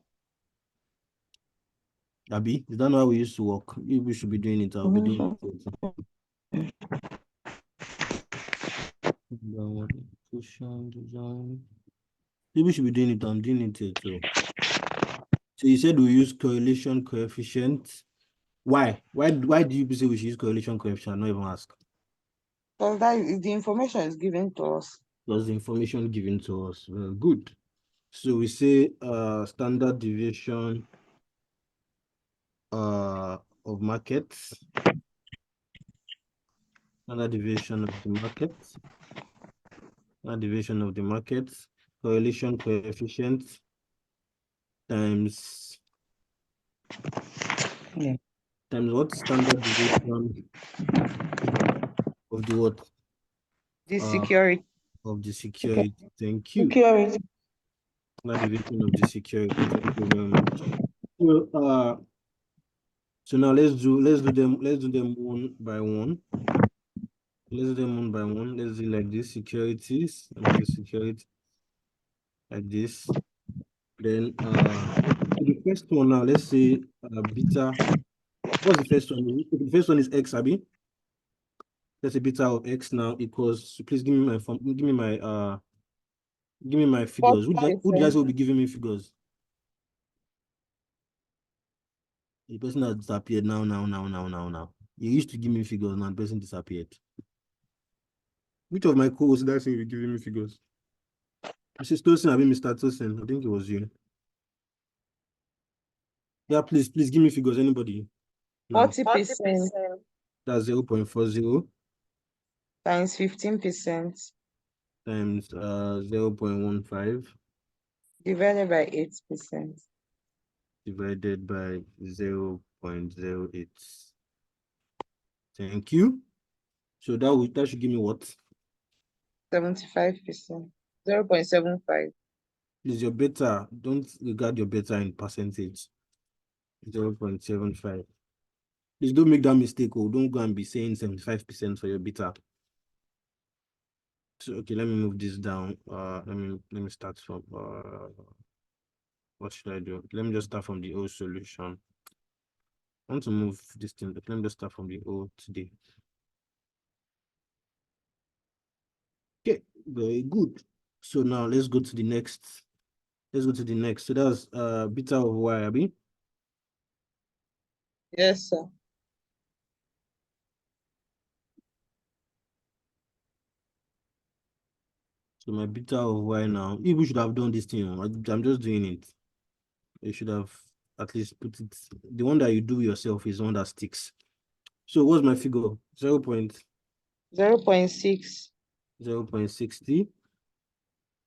Abby, is that not how we used to work? If we should be doing it, I'll be doing it too. If we should be doing it, I'm doing it here too. So you said we use correlation coefficient. Why? Why do you say we should use correlation coefficient? Not even ask. because that is the information is given to us. That's the information given to us. Good. So we say standard deviation of markets, standard deviation of the market, standard deviation of the market, correlation coefficient times times what? Standard deviation of the what? The security. Of the security. Thank you. Security. Standard deviation of the security. Thank you very much. Well, So now let's do them one by one. Let's do them one by one. Let's do like this, securities. Let me do security like this. Then the first one now, let's say beta. What's the first one? The first one is X, Abby. Let's say beta of X now equals. So please give me my form. Give me my figures. Who did I say will be giving me figures? The person that disappeared now. You used to give me figures, now the person disappeared. Which of my co-hosts did I say will be giving me figures? Mrs. Tosin, I mean Mr. Tosin. I think it was you. Yeah, please give me figures. Anybody? No. 40% That's 0.40 times 15% times 0.15 divided by 8%. divided by 0.08. Thank you. So that should give me what? 75%. 0.75. Is your beta? Don't regard your beta in percentage. 0.75. Please don't make that mistake. Or don't go and be saying 75% for your beta. So okay, let me move this down. Let me start from what should I do? Let me just start from the old solution. I want to move this thing, but let me just start from the old today. Okay, very good. So now let's go to the next. So that's beta of y, Abi. Yes, sir. So my beta of y now. You should have done this thing. I'm just doing it. You should have at least put it. The one that you do yourself is the one that sticks. So what's my figure? 0.6 0.60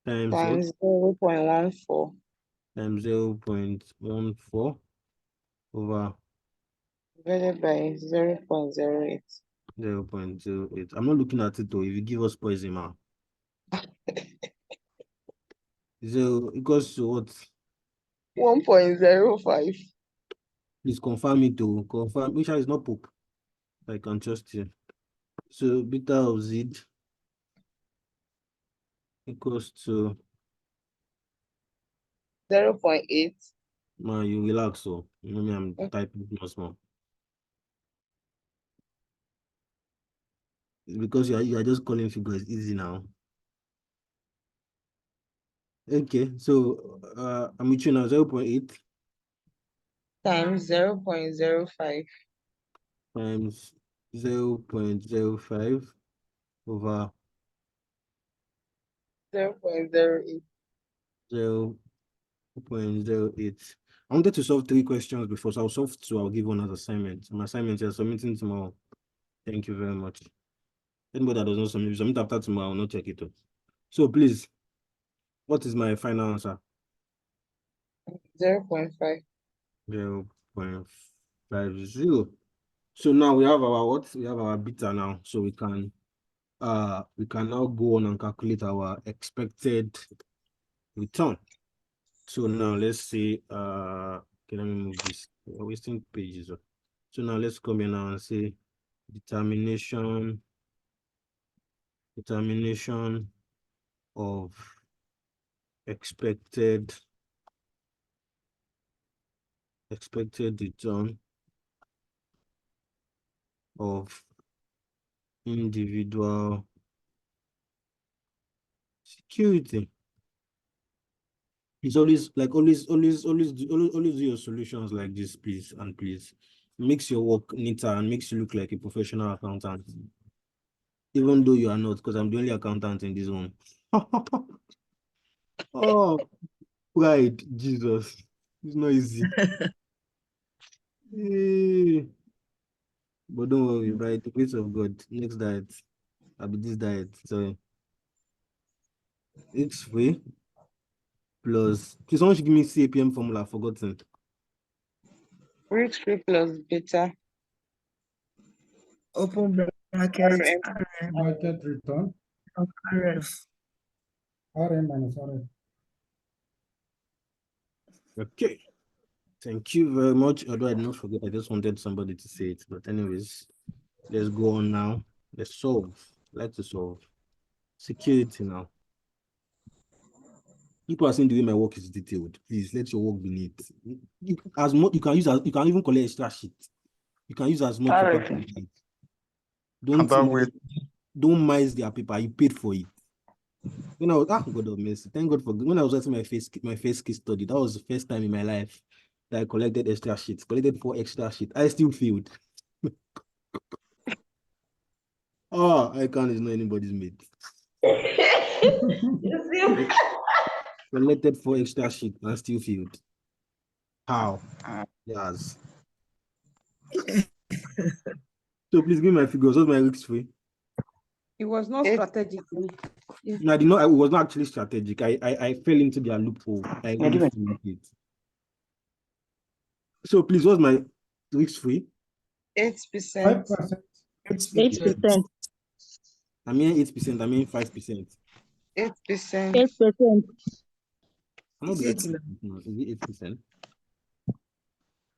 times times 0.14 times 0.14 over divided by 0.08. 0.08. I'm not looking at it though. If you give us poison, man. 0 equals to what? 1.05. Please confirm it to confirm. Which is not poop. I can trust you. So beta of z equals to 0.8. man, you relax. So you know me, I'm typing small. It's because you are just calling figures easy now. Okay, so I'm with you now. 0.8 times 0.05 times 0.05 over 0.08. 0.08. I wanted to solve 3 questions before, so I'll solve 2. I'll give one as assignment. My assignment is submitting tomorrow. Thank you very much. Anybody that does not submit after tomorrow, I will not check it out. So please, what is my final answer? 0.5. 0.50. So now we have our what? We have our beta now. So we can now go on and calculate our expected return. So now let's say okay, let me move this. We're wasting pages. So now let's come here now and say determination of expected return of individual security. It's always do your solutions like this, please, and please. Makes your work neater and makes you look like a professional accountant. Even though you are not, because I'm the only accountant in this one. Oh, pride, Jesus. It's not easy. Hey. But don't worry, by the grace of God, next diet, I'll be this diet. So X way plus, please someone should give me CAPM formula, forgotten. Root 3 plus beta. Open bracket. Market return. RF. RM minus RM. Okay. Thank you very much. Although I did not forget, I just wanted somebody to say it. But anyways, let's go on now. Let's solve. Let's solve. Security now. People are saying the way my work is detailed. Please let your work be neat. As much you can use, you can even collect extra sheet. You can use as much paper as you like. Don't mice their paper. You paid for it. When I was God of mercy, thank God for when I was writing my first case study. That was the first time in my life that I collected extra sheets. Collected 4 extra sheets. I still failed. Oh, I can't. It's not anybody's mate. Collected 4 extra sheets and still failed. How? Yes. So please give me my figures. What's my risk free? It was not strategic. Yeah. No, I did not. It was not actually strategic. I fell into their loophole. I really fell into it. So please, what's my risk free? 8%. 5%. 8%. I mean 8%. I mean 5%. 8%. 8%. Is it 8%?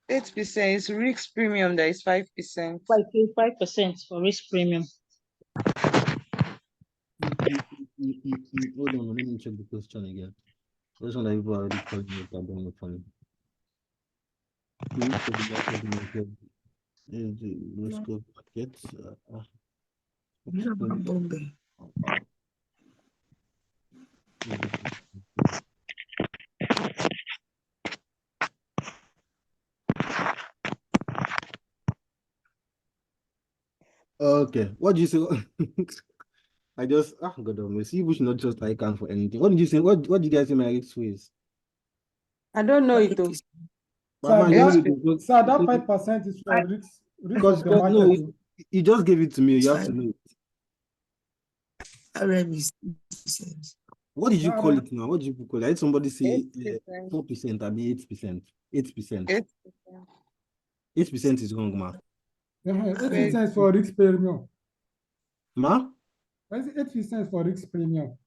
8% is risk premium. That is 5%. 5% for risk premium. Hold on, let me check the question again. This one that people are already calling it. I don't know funny. Risk of the market is the risk of markets. Okay, what do you say? I just God of mercy. You should not just I can for anything. What did you say? What did you guys say my risk free is? I don't know it though. Mama, you know it. Sir, that 5% is for risk Because of the market. no, you just gave it to me. You have to know it. RM is 6%. What did you call it now? What did you call it? I heard somebody say 8%. 4%. I mean 8%. 8%. 8%. 8% is wrong, ma. 8% is for risk premium. Ma? 8% is for risk premium.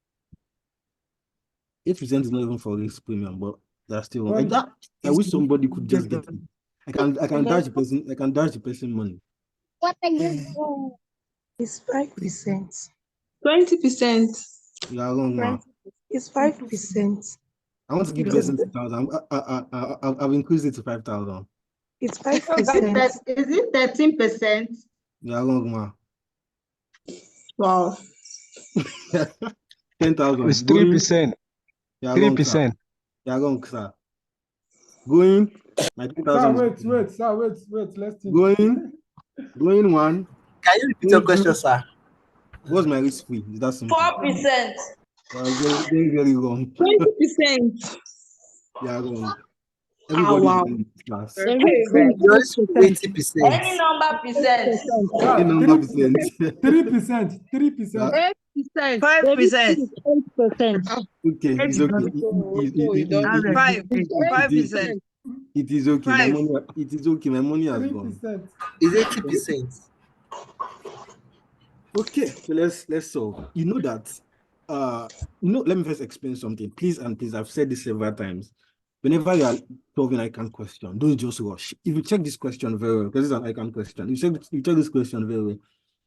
8% is not even for risk premium, but that's still wrong. Well, I wish somebody could just get it. I can dash the person. I can dash the person money. What are you doing? It's 5%. 20%. You are wrong, ma. It's 5%. I want to give the person 2,000. I've increased it to 5,000. It's 5%. Is it 13%? You are wrong, ma. Wow. 10,000. It's 3%. You are wrong, sir. 3%. You are wrong, sir. Going. My 2,000. Sir, wait. Let's think. Going one. Can you repeat your question, sir? What's my risk free? Is that simple? 4%. Very, very, very wrong. 20%. Yeah, wrong. Everybody wow. in class. Just 20%. Any number percent. Any number percent. 3%. 8%. 5%. 8%. Okay, it's okay. It is okay. My money. It is okay. My money has gone. 3%. Is 80%. Okay, so let's solve. You know that. Let me first explain something. Please and please, I've said this several times. Whenever you are solving ICANN question, don't just rush. If you check this question very well, because it's an ICANN question, you check this question very well,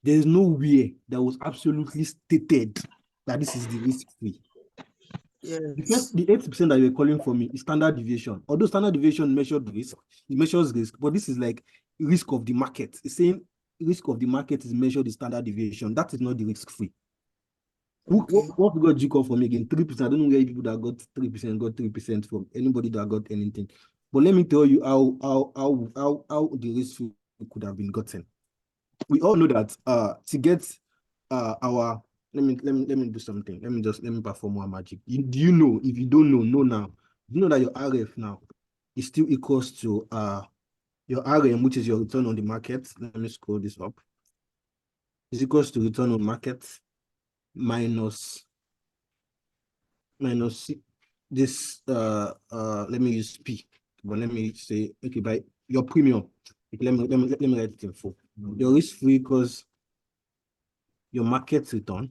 there is nowhere that was absolutely stated that this is the risk free. Yes. The 8% that you're calling for me is standard deviation. Although standard deviation measured risk, it measures risk, but this is like risk of the market. It's saying risk of the market is measured in standard deviation. That is not the risk free. What got you call for me again? 3%. I don't know where people that got 3% from anybody that got anything. But let me tell you how the risk free could have been gotten. We all know that to get our let me do something. Let me perform more magic. Do you know? If you don't know now, you know that your RF now is still equals to your RM, which is your return on the market. Let me scroll this up. Is equals to return on market minus this let me use P, but let me say okay by your premium. Okay, let me write it in full. Your risk free equals your market return.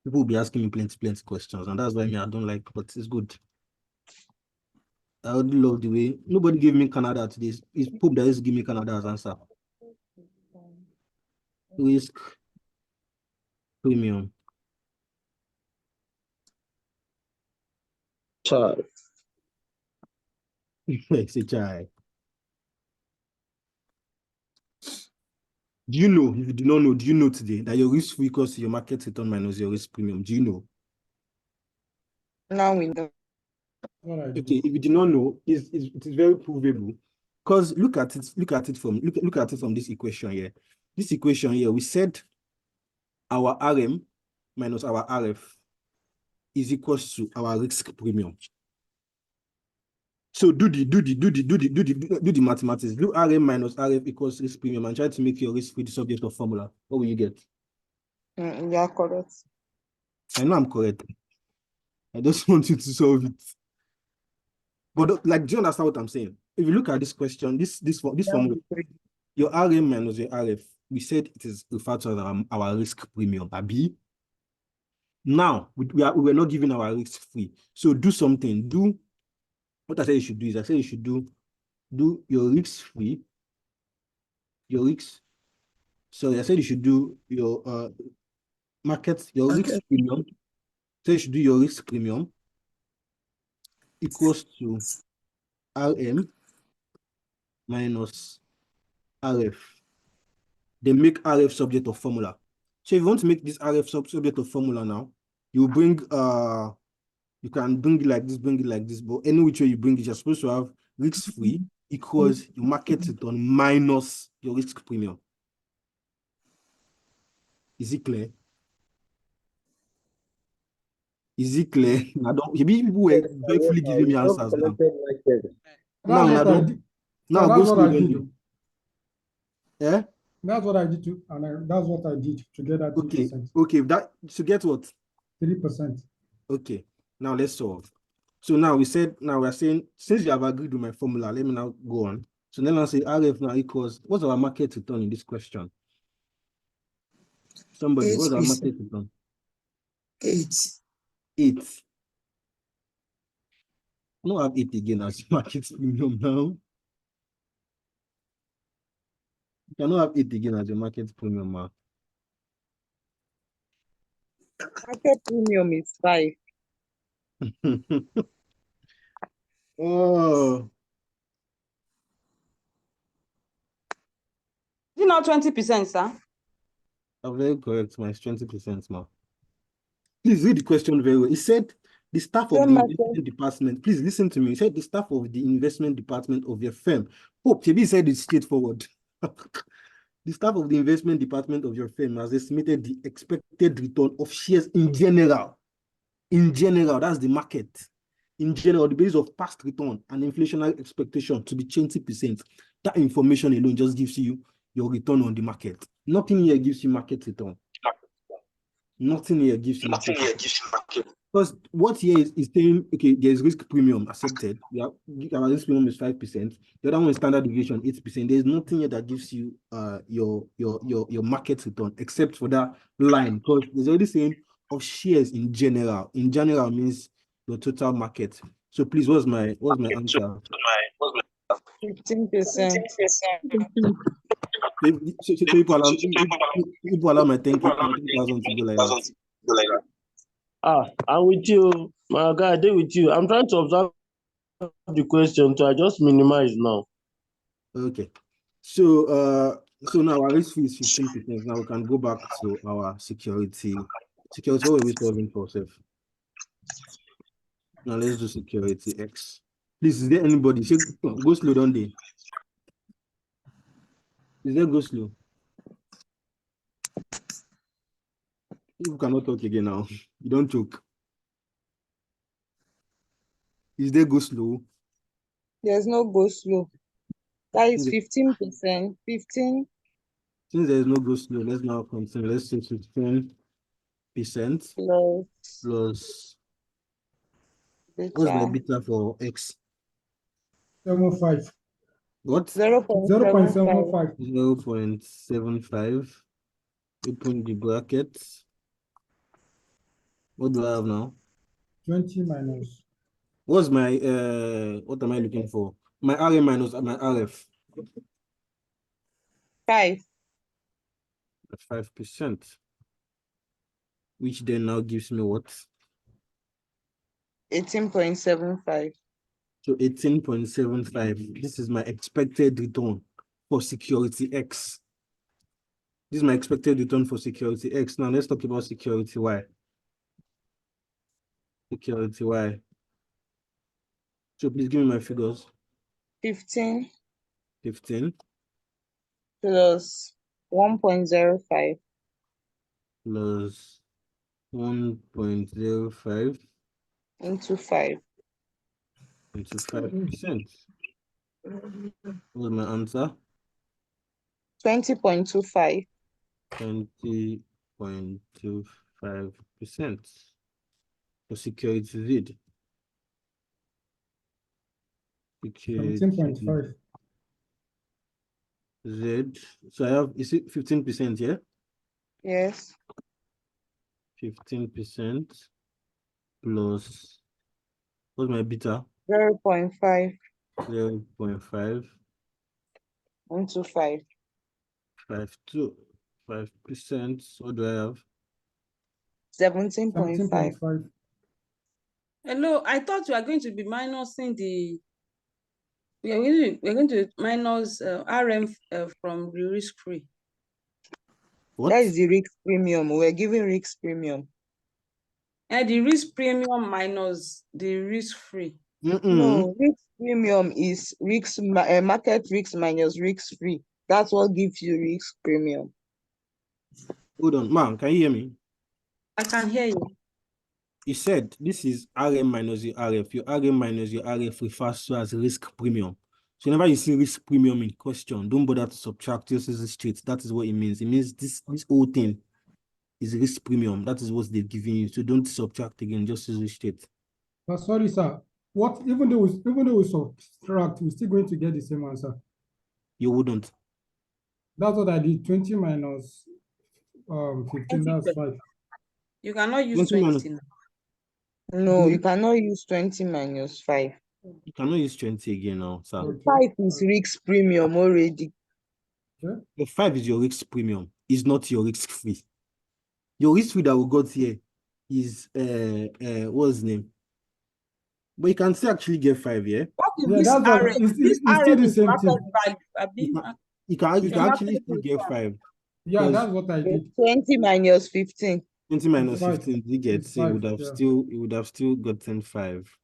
People will be asking me plenty questions, and that's why I don't like, but it's good. I would love the way nobody gave me Canada today. It's Pope that is give me Canada as answer. Risk premium. Child. It's a child. Do you know, if you do not know, do you know today that your risk free equals to your market return minus your risk premium? Do you know? Now we know. Okay, if you do not know, it is very provable. Because look at it from this equation here. This equation here, we said our RM minus our RF is equals to our risk premium. So do the mathematics. Do RM minus RF equals risk premium and try to make your risk free the subject of formula. What will you get? You are correct. I know I'm correct. I just want you to solve it. But like, do you understand what I'm saying? If you look at this question, this formula, your RM minus your RF, we said it is referred to as our risk premium. Abi. Now we're not giving our risk free. So do something. Do what I say you should do is I say you should do your risk free, your risk. So I said you should do your risk premium. So you should do your risk premium equals to RM minus RF. Then make RF subject of formula. So if you want to make this RF subject of formula now, you bring you can bring it like this, but any which way you bring it, you're supposed to have risk free equals your market return minus your risk premium. Is it clear? Is it clear? I don't. Maybe people were joyfully giving me answers now. That's what I did. Now That's go what slow, I don't did. you? Yeah. That's what I did too, and that's what I did to get that 3%. Okay. That to get what? 3%. Okay. Now let's solve. So now we are saying since you have agreed with my formula, let me now go on. So then I'll say RF now equals what's our market return in this question? Somebody, what's our market return? 8. 8. I don't have 8 again as market premium now. You cannot have 8 again as your market premium now. Market premium is 5. Oh. Is it not 20%, sir? I'm very correct, my 20% now. Please read the question very well. He said the staff of the investment department, please listen to me. He said the staff of the investment department of your firm. Hope Chebi said it straightforward. The staff of the investment department of your firm has estimated the expected return of shares in general. In general, that's the market. In general, the basis of past return and inflationary expectation to be 20%. That information alone just gives you your return on the market. Nothing here gives you market return. Nothing here gives you market return. Because what here is saying, okay, there's risk premium accepted. Our risk premium is 5%. The other one is standard deviation, 8%. There's nothing here that gives you your market return except for that line. Because there's already saying of shares in general. In general means your total market. So please, what's my answer? 15%. So people allow my 10,000 to go like that. I'm with you, my guy. They with you. I'm trying to observe the question, so I just minimize now. Okay. So now our risk fee is 15%. Now we can go back to our security. Security, what are we solving for, Seth? Now let's do security X. Please, is there anybody? Go slow, don't they? Is there go slow? You cannot talk again now. You don't choke. Is there go slow? There's no go slow. That is 15%. 15. Since there is no go slow, let's now continue. Let's say 15% plus what's my beta for X? 75. What? 0.75. 0.75. Open the bracket. What do I have now? 20 minus What's my what am I looking for? My RM minus my RF. 5. 5%. Which then now gives me what? 18.75. So 18.75. This is my expected return for security X. This is my expected return for security X. Now let's talk about security Y. Security Y. So please give me my figures. 15 15 plus 1.05 plus 1.05 into 5. into 5%. What's my answer? 20.25. 20.25% for security Z. Security 17.5. Z. So I have, is it 15%, yeah? Yes. 15% plus, what's my beta? 0.5 0.5. into 5. 5%. What do I have? 17.5. 17.5. Hello, I thought you are going to be minusing the. We're going to minus RM from the risk free. What? That is the risk premium. We're giving risk premium. And the risk premium minus the risk free. No, risk premium is market risk minus risk free. That's what gives you risk premium. Hold on, ma'am, can you hear me? I can hear you. You said this is RM minus your RF. Your RM minus your RF refers to as risk premium. So whenever you see risk premium in question, don't bother to subtract, just use it straight. That is what it means. It means this whole thing is risk premium. That is what they've given you. So don't subtract again, just use it straight. But sorry, sir. What even though we subtract, we're still going to get the same answer. You wouldn't. That's what I did. 20 minus 15, that's 5. You cannot use 20 now. No, you cannot use 20 minus 5. You cannot use 20 again now, sir. Okay. 5 is risk premium already. Okay. The 5 is your risk premium. It's not your risk free. Your risk free that we got here is what's his name? But you can still actually get 5, yeah? What is Yeah, this that's what RM? it's This still RM the is same market thing. value. You can Your actually market still get return. 5. Yeah, because that's what I did. 20 minus 15. 20 minus 5. 15, you get, It's so you 5, would have yeah. still gotten 5.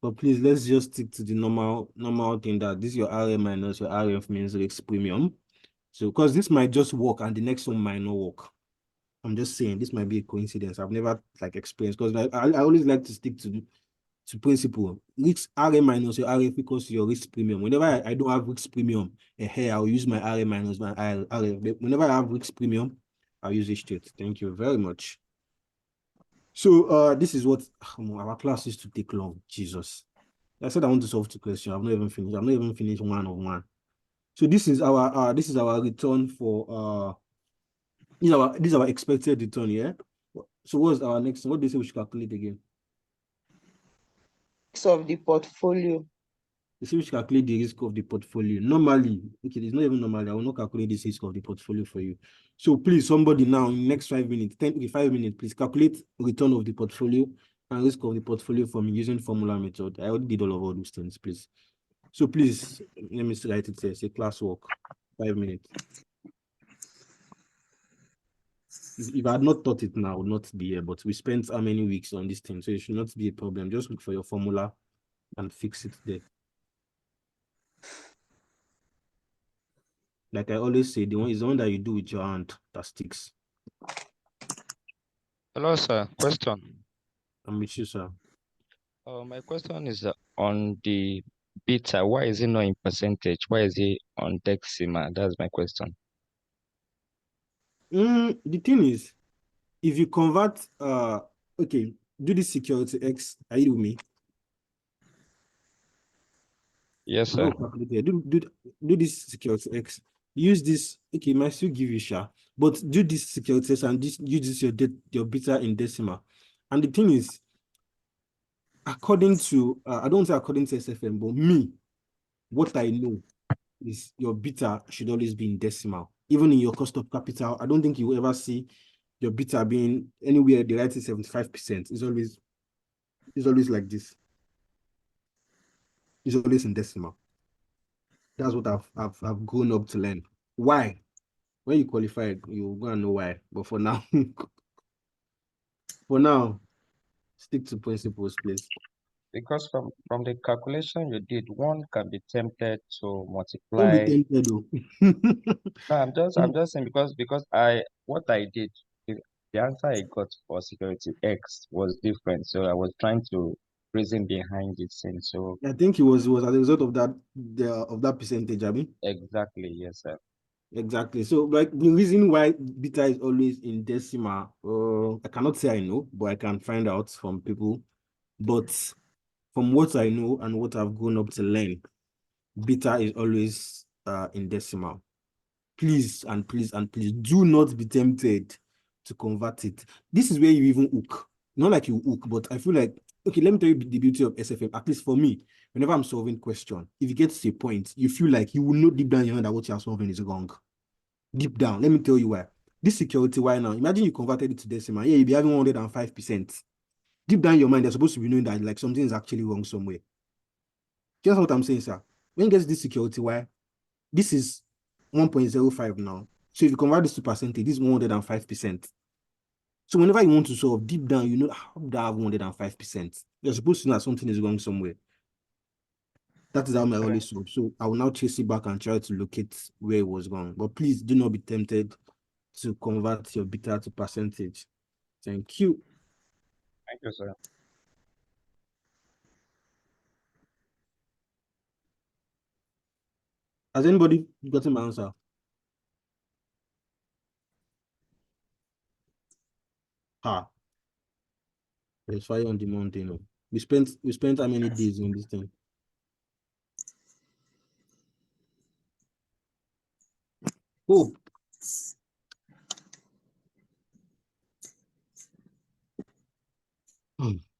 But please, let's just stick to the normal thing that this your RM minus your RF means risk premium. So, because this might just work and the next one might not work. I'm just saying this might be a coincidence. I've never experienced, because I always like to stick to principle. Risk RM minus your RF equals your risk premium. Whenever I don't have risk premium, I'll use my RM minus my RF. But whenever I have risk premium, I'll use it straight. Thank you very much. So this is what our class used to take long. Jesus. I said I want to solve 2 questions. I've not even finished. I'm not even finished one of one. So this is our return for this is our expected return, yeah? So what's our next one? What do you say we should calculate again? Risk of the portfolio. You say we should calculate the risk of the portfolio. Normally, okay, it's not even normally. I will not calculate this risk of the portfolio for you. So please, somebody now in next 5 minutes, 5 minutes, please calculate return of the portfolio and risk of the portfolio for me using formula method. I already did all those things, please. So please, let me write it here. Say class work. 5 minutes. If I had not taught it now, I would not be here. But we spent how many weeks on this thing, so it should not be a problem. Just look for your formula and fix it there. Like I always say, the one is the one that you do with your hand that sticks. Hello, sir. Question. I'm with you, sir. My question is on the beta. Why is it not in percentage? Why is it on decimal? That's my question. The thing is, if you convert, okay, do this security X. Are you with me? Yes, sir. Do this security X. Use this. Okay, might still give you SHA, but do this security X and use this your beta in decimal. And the thing is, according to, I don't say according to SFM, but me, what I know is your beta should always be in decimal. Even in your cost of capital, I don't think you will ever see your beta being anywhere the right is 75%. It's always like this. It's always in decimal. That's what I've grown up to learn. Why? When you qualify, you're gonna know why. But for now, for now, stick to principles, please. Because from the calculation you did, one can be tempted to Don't be multiply. tempted though. No, I'm just saying because what I did, the answer I got for security X was different. So I was trying to reason behind it, and so I think it was as a result of that percentage, I mean. exactly, yes, sir. Exactly. So, like the reason why beta is always in decimal, I cannot say I know, but I can find out from people. But from what I know and what I've grown up to learn, beta is always in decimal. Please and please and please do not be tempted to convert it. This is where you even hook. Not like you hook, but I feel like, okay, let me tell you the beauty of SFM. At least for me, whenever I'm solving question, if you get to a point, you feel like you will know deep down in your mind that what you are solving is wrong. Deep down, let me tell you why. This security, why now? Imagine you converted it to decimal. Yeah, you'll be having 105%. Deep down in your mind, they're supposed to be knowing that like something is actually wrong somewhere. Just what I'm saying, sir. When you get this security, why? This is 1.05 now. So if you convert this to percentage, this is 105%. So whenever you want to solve deep down, you know how do I have 105%? You're supposed to know that something is wrong somewhere. That is how I always solve. So I will now chase it back and try to locate where it was wrong. But please do not be tempted to convert your beta to percentage. Thank you. Thank you, sir. Has anybody gotten my answer? Ha. There's fire on the mountain. Oh. We spent how many days on this thing? Oh,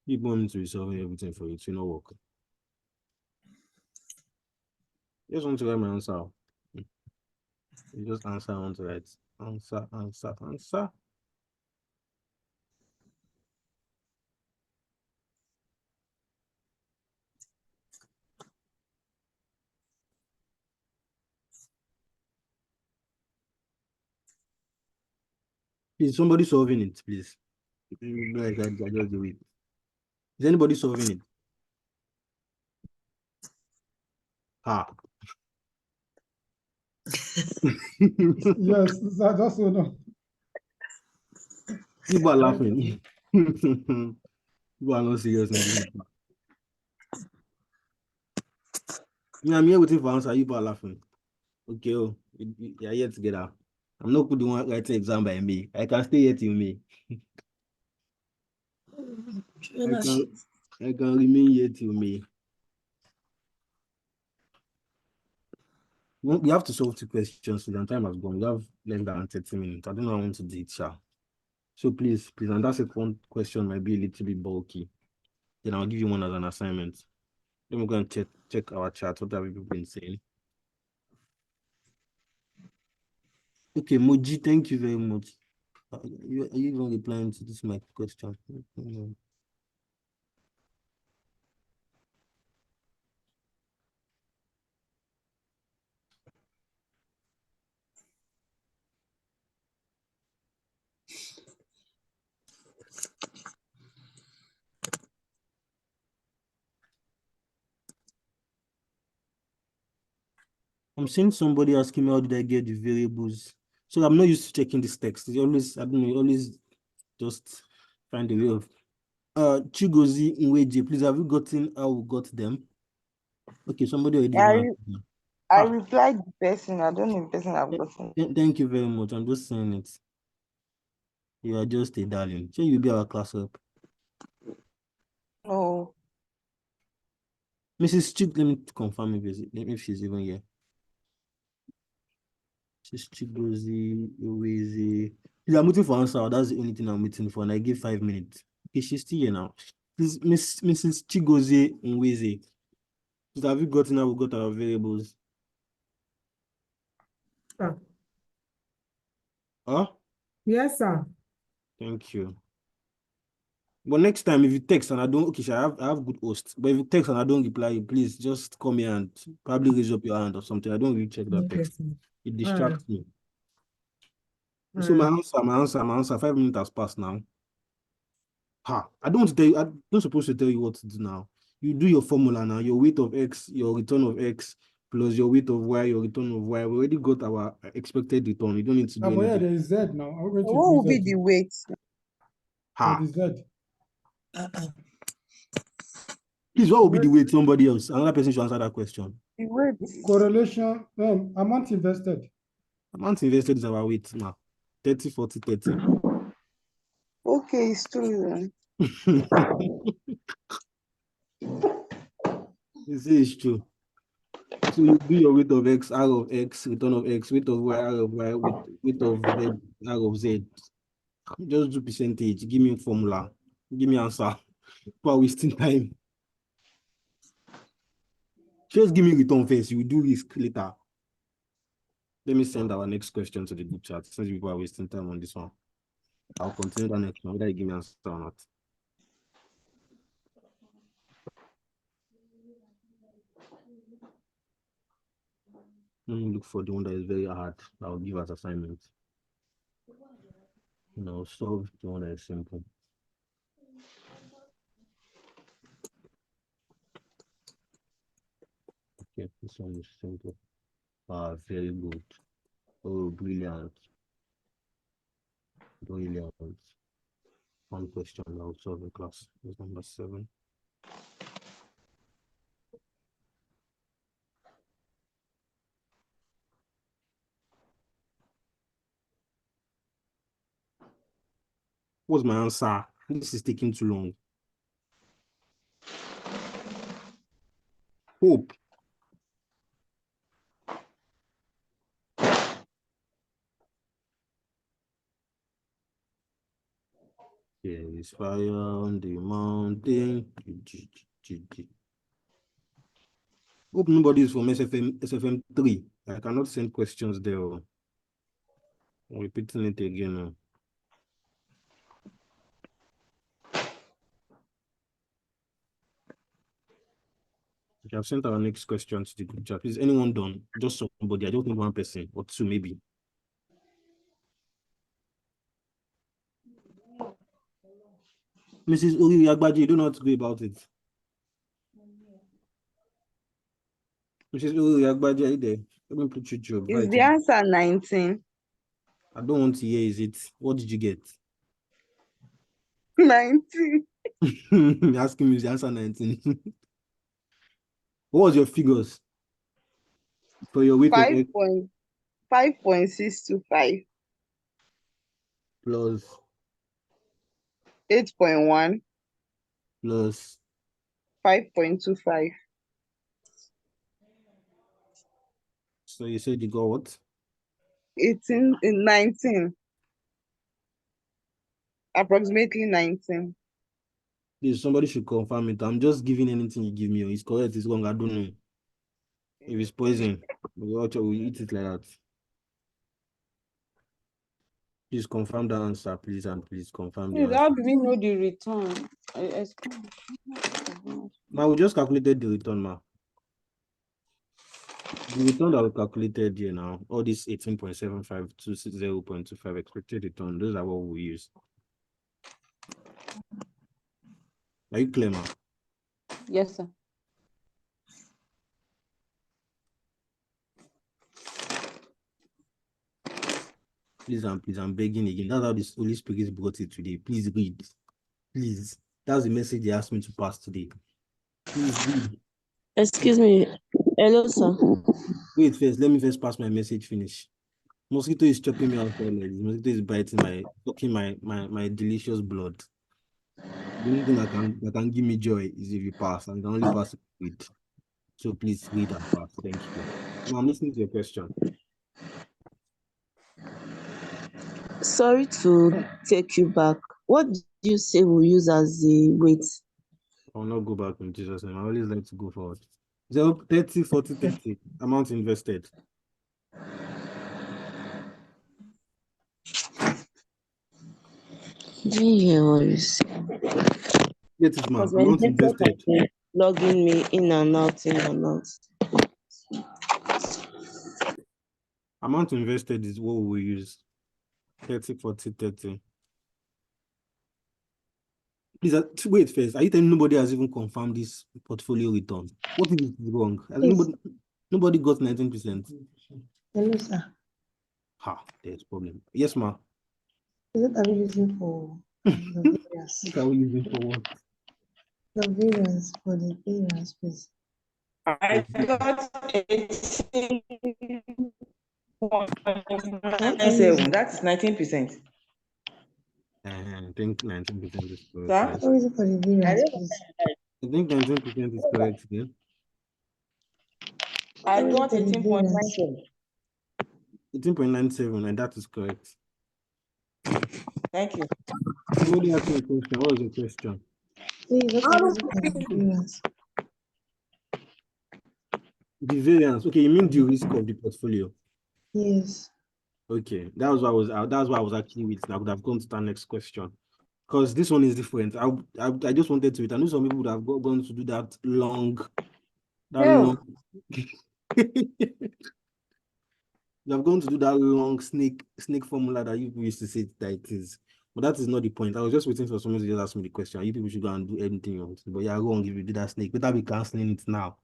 people want to resolve everything for you to not work. Just want to write my answer. You just answer, I want to write. Answer. Is somebody solving it, please? Like I just do it. Is anybody solving it? Ha. Yes, sir, just hold on. People are laughing. People are not serious in this matter. Yeah, I'm here waiting for answer. People are laughing. Okay, you are here together. I'm not putting one writing exam by me. I can stay here till May. I can remain here till May. We have to solve 2 questions today, and time has gone. We have less than 30 minutes. I don't know how I want to do it, sir. So please, and that's it. One question might be a little bit bulky. Then I'll give you one as an assignment. Then we're going to check our chat. What have people been saying? Okay, Moji, thank you very much. Are you even replying to this my question? I'm seeing somebody asking me how did I get the variables. So I'm not used to checking this text. It's always, I don't know, always just find a way of. Chigozi Nweje, please have you gotten how we got them? Okay, somebody already even I replied the person. I don't know if the person have gotten. Thank you very much. I'm just saying it. You are just a darling. So you'll be our class up. No. Mrs. Chik, let me confirm if she's even here. Mrs. Chigozi, Uwezi. Please, I'm waiting for answer. That's the only thing I'm waiting for. And I give 5 minutes. Okay, she's still here now. Please, Mrs. Chigozie Nweze, please, have you gotten how we got our variables? Sir. Huh? Yes, sir. Thank you. But next time, if you text and I don't, okay, sure, I have good hosts. But if you text and I don't reply you, please just come here and probably raise up your hand or something. I don't really check that Okay, text. sir. It distracts me. So Alright. my answer, 5 minutes has passed now. I don't want to tell you, I'm not supposed to tell you what to do now. You do your formula now, your weight of X, your return of X, plus your weight of Y, your return of Y. We already got our expected return. You don't need to do But yeah, anything. there is Z now. Are we going to What will do be Z? the weight? For the Z. Please, what will be the weight? Somebody else, another person should answer that question. The weight. Correlation, amount invested. Amount invested is our weight now. 30, 40, 30. Okay, it's true then. You see, it's true. So you do your weight of X, R of X, return of X, weight of Y, R of Y, weight of Z, R of Z. Just do percentage. Give me a formula. Give me answer. But wasting time. Just give me return first. You will do risk later. Let me send our next question to the group chat since people are wasting time on this one. I'll continue the next one, whether you give me answer or not. Let me look for the one that is very hard. I'll give as assignment. No, solve the one that is simple. Okay, this one is simple. Very good. Oh, brilliant. Brilliant. One question I'll solve in class. That's number 7. What's my answer? This is taking too long. Hope. There is fire on the mountain. Hope nobody is from SFM 3. I cannot send questions there. I'm repeating it again. Okay, I've sent our next question to the group chat. Is anyone done? Just somebody. I don't need one person or two, maybe. Mrs. Uri Agbaji, you don't know how to go about it. Mrs. Uri Agbaji, are you there? Let me put you through. Is the answer 19? I don't want to hear, is it? What did you get? 19. Asking me is the answer 19. What was your figures for your weight of X 5.625 plus 8.1 plus 5.25? so you said you got what? 19. Approximately 19. Please, somebody should confirm it. I'm just giving anything you give me. It's correct, it's wrong. I don't know. If it's poison, we'll eat it like that. Please confirm the answer, please, and please confirm the Please, how answer. do we know the return? Now we just calculated the return, ma. The return that we calculated here now, all this 18.75 to 0.25 expected return, those are what we use. Are you clear, ma? Yes, sir. Please, I'm begging again. That's how the Holy Spirit brought it today. Please read. Please. That's the message they asked me to pass today. Please read. Excuse me. Hello, sir. Wait first. Let me first pass my message finish. Mosquito is chopping me outside like this. Mosquito is biting sucking my delicious blood. The only thing that can give me joy is if you pass, and you can only pass it with. So please read and pass. Thank you. Now I'm listening to your question. Sorry to take you back. What did you say we use as the weight? I'll not go back in Jesus' name. I always like to go forward. 0, 30, 40, 30. Amount invested. Yeah, what you say? Get it, man. Because my Amount network has invested. been logging me in and out, in and out. Amount invested is what we use. 30, 40, 30. Please, wait first. Are you telling nobody has even confirmed this portfolio return? What if it's wrong? Has Yes. nobody got 19%? Hello, sir. Ha, there's problem. Yes, ma. Is it are we using for the variance? What are we using for what? The variance for the variance, please. I got 18.97. That's 19%. I think 19% is correct. Sir? Yes. What is it for the variance, please? I think 19% is correct. Yeah? I What is it got for the variance? 18.97. 18.97, and that is correct. Thank you. Somebody asked me a question. What was your question? Please, what is it for the variance? The variance. Okay, you mean the risk of the portfolio? Yes. Okay, that was what I was actually with. I would have gone to the next question. Because this one is different. I just wanted to. I know some people would have gone to do that long. You have gone to do that long snake formula that you used to say that it is. But that is not the point. I was just waiting for someone to just ask me the question. You people should go and do anything you want. But you're wrong if you do that snake. Better be canceling it now.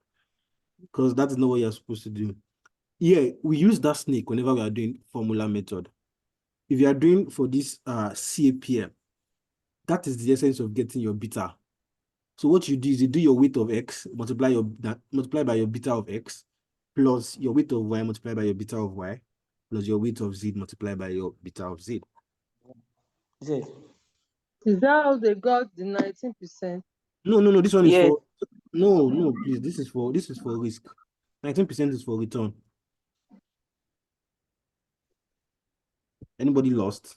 Because that is not what you're supposed to do. Yeah, we use that snake whenever we are doing formula method. If you are doing for this CAPM, that is the essence of getting your beta. So what you do is you do your weight of X, multiply by your beta of X, plus your weight of Y multiplied by your beta of Y, plus your weight of Z multiplied by your beta of Z. Z. Is that how they got the 19%? No. This one is Yes. for no, please. This is for risk. 19% is for return. Anybody lost?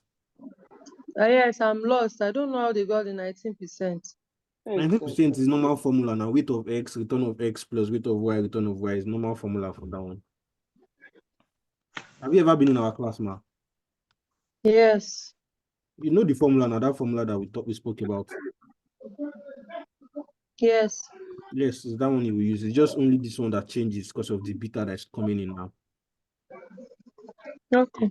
Yes, I'm lost. I don't know how they got the 19%. 19% is normal formula now. Weight of X, return of X plus weight of Y, return of Y is normal formula for that one. Have you ever been in our class, ma? Yes. You know the formula now, that formula that we spoke about. Yes. Yes, it's that one you will use. It's just only this one that changes because of the beta that's coming in now. Okay.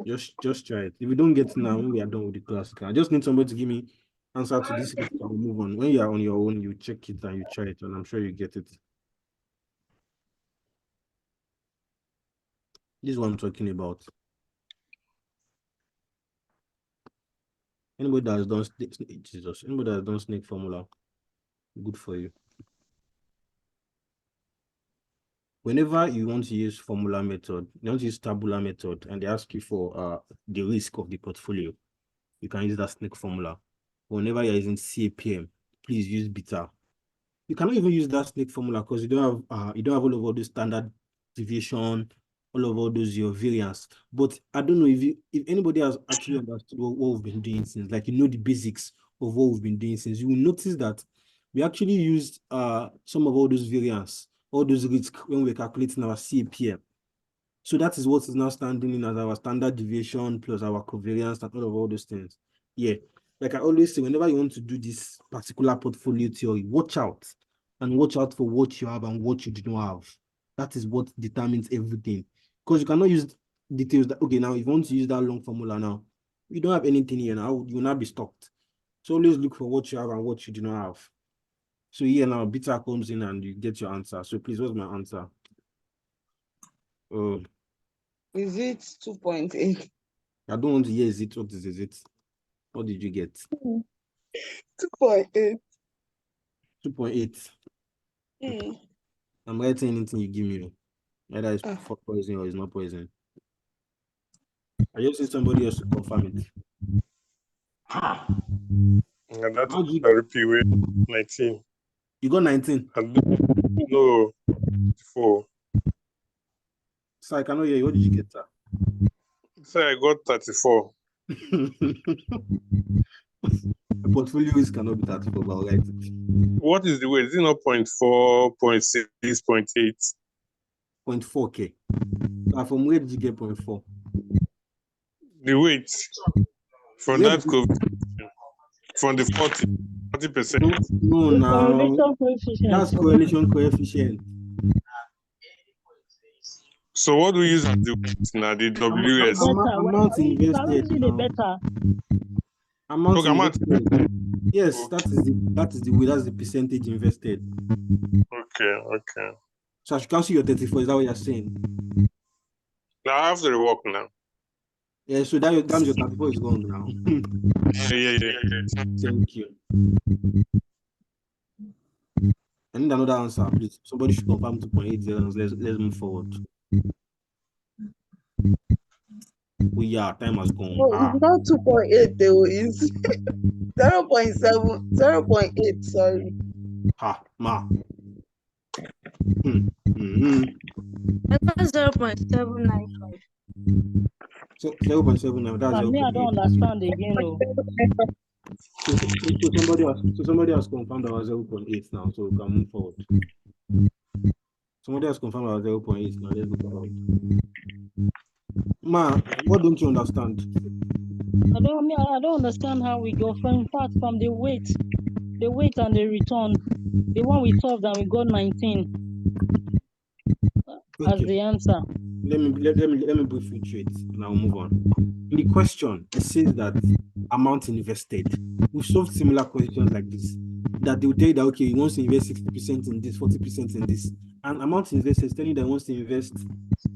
Just try it. If you don't get it now, when we are done with the class, I just need somebody to give me answer to this risk and we'll move on. When you are on your own, you check it and you try it, and I'm sure you get it. This is what I'm talking about. Anybody that has done anybody that has done snake formula, good for you. Whenever you want to use formula method, you want to use tabular method, and they ask you for the risk of the portfolio, you can use that snake formula. Whenever you're using CAPM, please use beta. You cannot even use that snake formula because you don't have all of all the standard deviation, all of all those your variance. But I don't know if anybody has actually understood what we've been doing since, like the basics of what we've been doing since, you will notice that we actually used some of all those variance, all those risks when we're calculating our CAPM. So that is what is now standing in as our standard deviation plus our covariance and all those things. Yeah. Like I always say, whenever you want to do this particular portfolio theory, watch out for what you have and what you do not have. That is what determines everything. Because you cannot use details that, okay, now if you want to use that long formula now, you don't have anything here now, you will not be stopped. So always look for what you have and what you do not have. So here now, beta comes in and you get your answer. So please, what's my answer? Is it 2.8? I don't want to hear is it. What is it? What did you get? 2.8. 2.8. Okay. I'm writing anything you give me. Either it's for poison or it's not poison. I just need somebody else to confirm it. And that's RP 19. You got 19? No, 4. So I cannot hear you. What did you get, sir? So I got 34. The portfolio risk cannot be 34, but I'll write it. What is the weight? Is it not 0.4, 0.6, 0.8? 0.4K. From where did you get 0.4? The weight from Where that did you- from the 40%. No, The now correlation coefficient. that's correlation coefficient. So what do we use as the weight now? The WS. Beta. Amount Are we invested using the now. beta? Amount Okay, amount. invested. Yes, that is the way. That's the percentage invested. Okay. So as you can see, your 34. Is that what you're saying? Now I have to work now. Yeah. So that means your 34 is gone now. Yeah. Thank you. I need another answer, please. Somebody should confirm 2.80. Let's move forward. Time has gone. No, it's not 2.8 though, it's 0.7, 0.8, sorry. Ma. That's 0.795. So 0.79. That's Me, I don't 0.8. understand again. No. So somebody has confirmed our 0.8 now, so we can move forward. Somebody has confirmed our 0.8 now. Let's go forward. Ma, what don't you understand? I don't understand how we go from the weight and the return. The one we solved and we got 19 as the answer. Let me brief you through it and I'll move on. In the question, it says that amount invested. We've solved similar questions like this. That they will tell you that okay, he wants to invest 60% in this, 40% in this. And amount invested is telling you that he wants to invest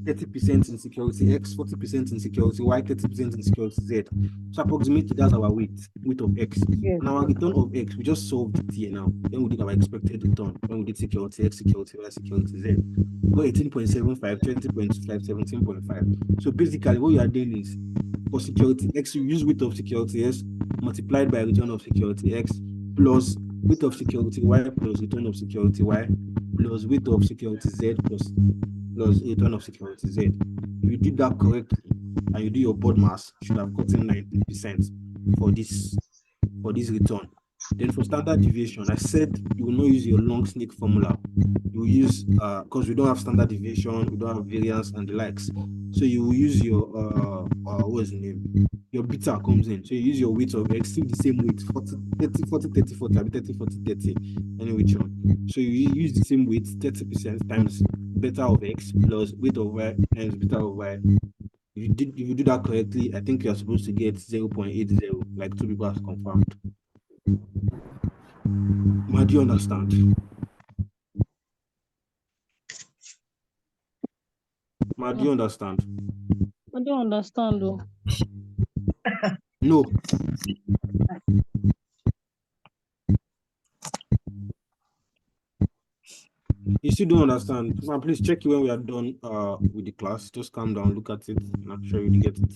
30% in security X, 40% in security Y, 30% in security Z. So approximately that's our weight of X. Yes. And our return of X, we just solved it here now. Then we did our expected return. When we did security X, security Y, security Z. We got 18.75, 20.25, 17.5. So basically what you are doing is for security X, you use weight of security S multiplied by return of security X plus weight of security Y plus return of security Y plus weight of security Z plus return of security Z. If you did that correctly and you do your board mass, you should have gotten 90% for this return. Then for standard deviation, I said you will not use your long snake formula. You will use because we don't have standard deviation, we don't have variance and the likes. So you will use your what's the name? Your beta comes in. So you use your weight of X, still the same weight, 40, 30, 40, 30, 40, 30, 40, 30, any which one. So you use the same weight, 30% times beta of X plus weight of Y times beta of Y. If you do that correctly, I think you're supposed to get 0.80, like two people have confirmed. Ma, do you understand? Ma, do you understand? I don't understand though. No. You still don't understand. Ma, please check it when we are done with the class. Just calm down, look at it, and I'm sure you'll get it.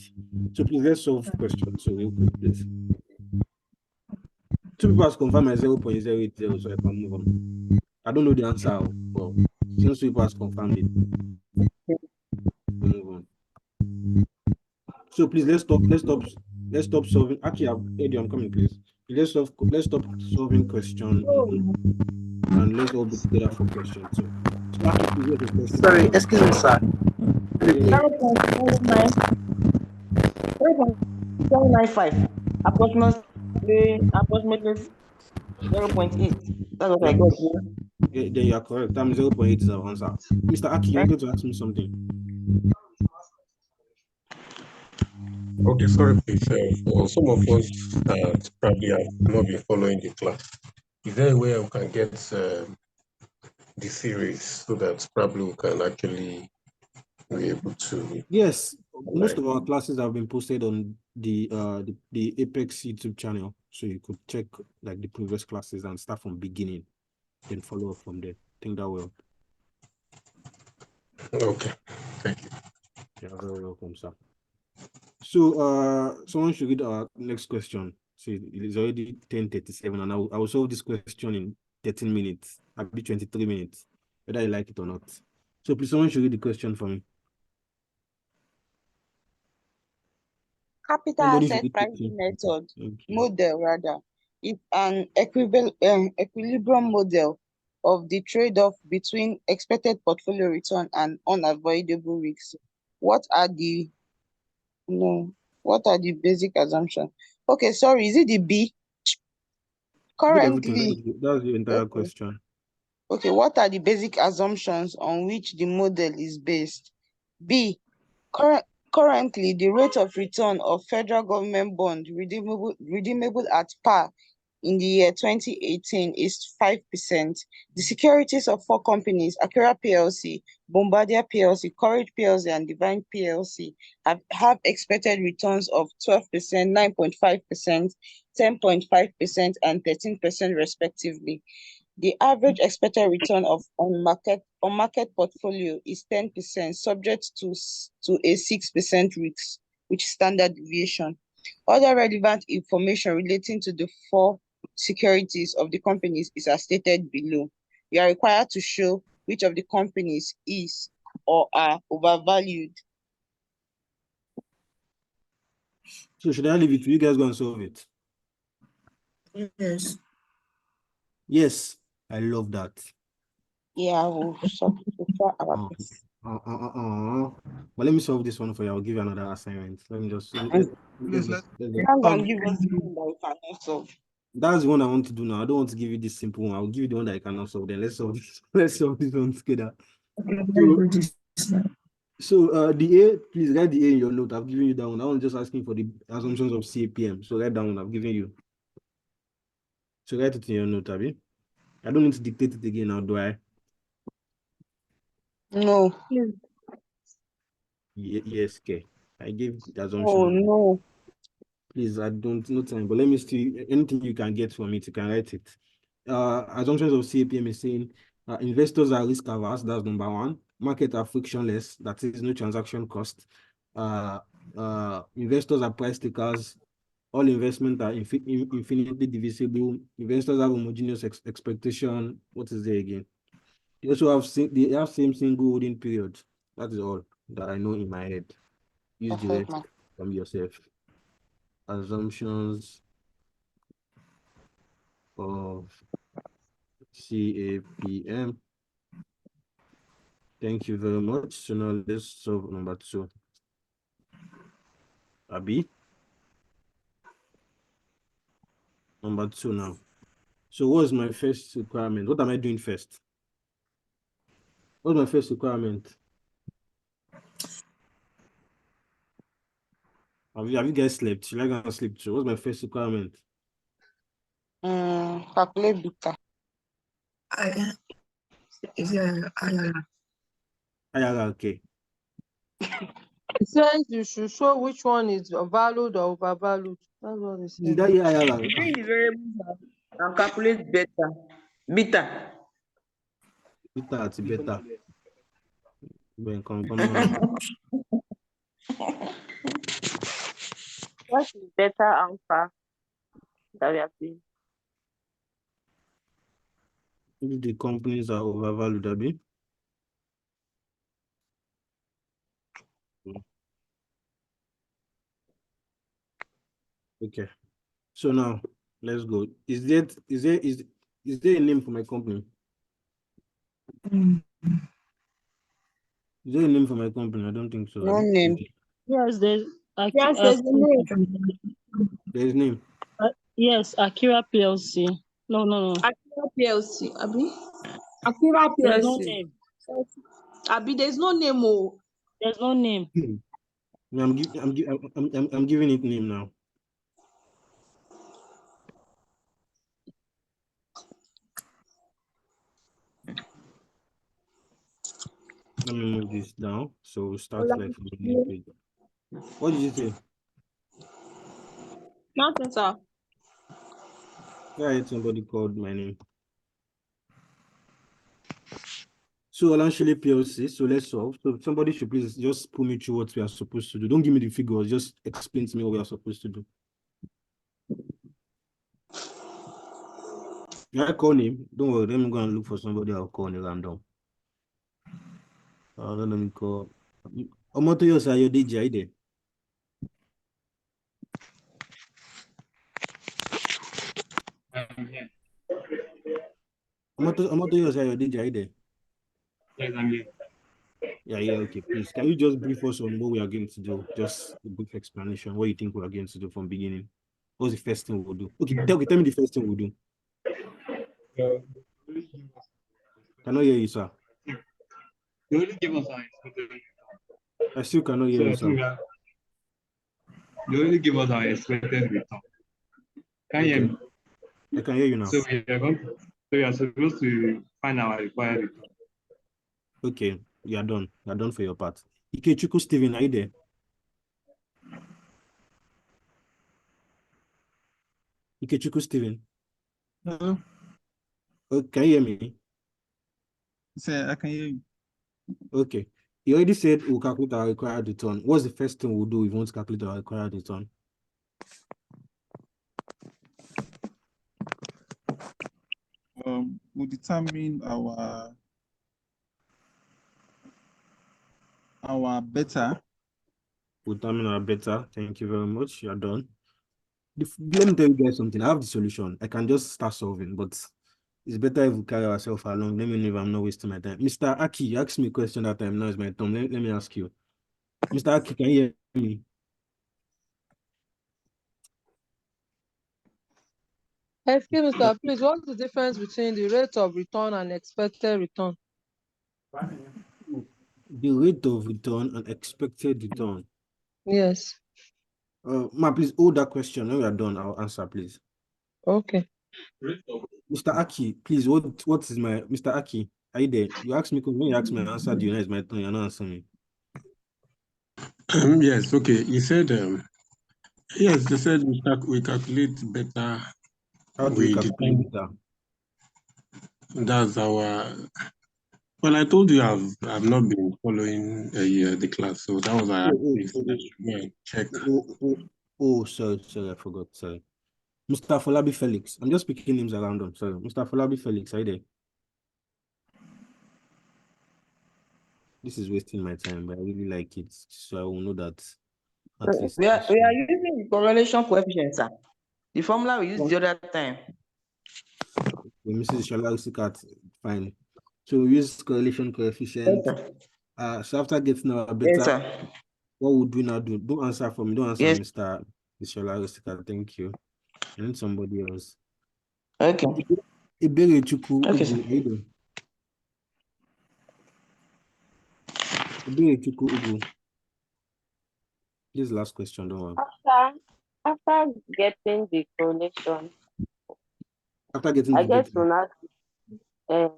So please let's solve questions. So real quick, please. Two people have confirmed my 0.080, so I can move on. I don't know the answer, but since two people have confirmed it, we'll move on. So please let's stop solving. Actually, Eddie, I'm coming, please. Let's stop solving question and let's all be together for question two. So Aki, please, what's your question? Sorry, excuse me, sir. Yeah. 0.795. Approximately 0.8. That's what I got here. Yeah, then you are correct. That means 0.8 is our answer. Mr. Aki, you wanted to ask me something. Okay, sorry, please. For some of us that probably have not been following the class, is there a way we can get the series so that probably we can actually be able to? Yes, most of our classes have been posted on the Apex YouTube channel, so you could check like the previous classes and start from beginning, then follow up from there. I think that will. Okay, thank you. You're very welcome, sir. So someone should read our next question. See, it is already 10:37, and I will solve this question in 13 minutes. I'll be 23 minutes, whether I like it or not. So please, someone should read the question for me. Capital Somebody should asset be pricing teaching. method, Okay. model rather, is an equilibrium model of the trade-off between expected portfolio return and unavoidable risks. What are the what are the basic assumptions? Okay, sorry, is it the B? Give it everything. Currently, That's the entire okay. question. Okay, what are the basic assumptions on which the model is based? B. Currently, the rate of return of federal government bond redeemable at par in the year 2018 is 5%. The securities of four companies, Akira PLC, Bombardier PLC, Courage PLC, and Divine PLC, have expected returns of 12%, 9.5%, 10.5%, and 13% respectively. The average expected return of on-market portfolio is 10%, subject to a 6% risk, which is standard deviation. Other relevant information relating to the four securities of the companies is as stated below. You are required to show which of the companies is or are overvalued. So should I leave it to you guys go and solve it? Yes. Yes, I love that. Yeah, we'll try our best. But let me solve this one for you. I'll give you another assignment. Let me just let me, And let's just let's just. Hang on, give us the one that we cannot solve. That's the one I want to do now. I don't want to give you this simple one. I'll give you the one that I cannot solve. Then let's solve this. Let's solve this one together. So the A, please write the A in your note. I've given you that one. I was just asking for the assumptions of CAPM. So write that one. I've given you. So write it in your note, Abby. I don't need to dictate it again now, do I? No. Yes, okay. I gave the assumption. Oh no. Please, I don't know time, but let me see anything you can get from it, you can write it. Assumptions of CAPM is saying investors are risk averse, that's number one. Market are frictionless, that is no transaction cost. Investors are price takers. All investment are infinitely divisible. Investors have homogeneous expectation. What is there again? They also have same single holding period. That is all that I know in my head. Use the rest from yourself. Assumptions of CAPM. Thank you very much. So now let's solve number 2. Abi? Number 2 now. So what's my first requirement? What am I doing first? What's my first requirement? Have you guys slept? Should I go and sleep too? What's my first requirement? Calculate beta. Okay. It says you should show which one is valued or overvalued. That's what it says. Is that Bring the variables and calculate beta. Beta. Beta at beta. When come on. What is beta alpha that we are seeing? If the companies are overvalued, Abi. Okay. So now let's go. Is there a name for my company? Is there a name for my company? I don't think so. No name. Yes, there's Yes, there's a name. There's name. Yes, Akira PLC. No. Akira PLC, Abi. Akira There's no PLC. name. Abi, there's no name. Oh. There's no name. I'm giving it name now. Let me move this down. So we'll start like from the next page. What did you say? Nothing, sir. Yeah, somebody called my name. So Olanshile PLC. So let's solve. So somebody should please just put me through what we are supposed to do. Don't give me the figures. Just explain to me what we are supposed to do. Yeah, I call name. Don't worry. Let me go and look for somebody. I'll call in random. Let me call. Omotoyo Sayodeji, are you there? I'm not yours, your DJ there. Yes, I'm here. Yeah, okay. Please, can you just brief us on what we are going to do? Just a brief explanation. What you think we are going to do from beginning? What's the first thing we'll do? Okay, tell me the first thing we'll do. Cannot hear you, sir. They only give us our expected return. I still cannot hear So you, I think sir. that they only give us our expected return. Can you hear me? I can hear you now. So we are supposed to find our required return. Okay, you are done. You are done for your part. Ikechukwu Steven, are you there? Ikechukwu Steven. Hello. Oh, can you hear me? Say, I can hear you. Okay. You already said we'll calculate our required return. What's the first thing we'll do if we want to calculate our required return? We'll determine our beta. We'll determine our beta. Thank you very much. You're done. Let me tell you guys something. I have the solution. I can just start solving, but it's better if we carry ourselves along. Let me know if I'm not wasting my time. Mr. Aki, you asked me a question that time. Now it's my turn. Let me ask you. Mr. Aki, can you hear me? Excuse me, sir, please, what's the difference between the rate of return and expected return? The rate of return and expected return. Yes. Ma, please hold that question. When we are done, I'll answer, please. Okay. Mr. Aki, please, what is my Mr. Aki? Are you there? You asked me, when you asked me, I answered you. Now it's my turn. You're not answering me. Yes, okay. He said, yes, they said we calculate better. How do we calculate better? That's our. Well, I told you I've not been following the class, so that was why I asked I should go and check. Sorry, I forgot. Sorry. Mr. Folabi Felix. I'm just picking names around them. Sorry. Mr. Folabi Felix, are you there? This is wasting my time, but I really like it. So I will know that at least. We are using the correlation coefficient, sir. The formula we used the other time. Mrs. Shola Usikat, fine. So we use correlation coefficient. Yes, so after getting our beta, yes, sir. what would we now do? Don't answer for me. Don't answer, Yes. Mr. Shola Usikat. Thank you. I need somebody else. Okay. Ebere Chukwu Okay, Ugu, are you there? Ebere Chukwu Ugu. This is the last question, don't worry. After getting the correlation, After getting I the get beta. to now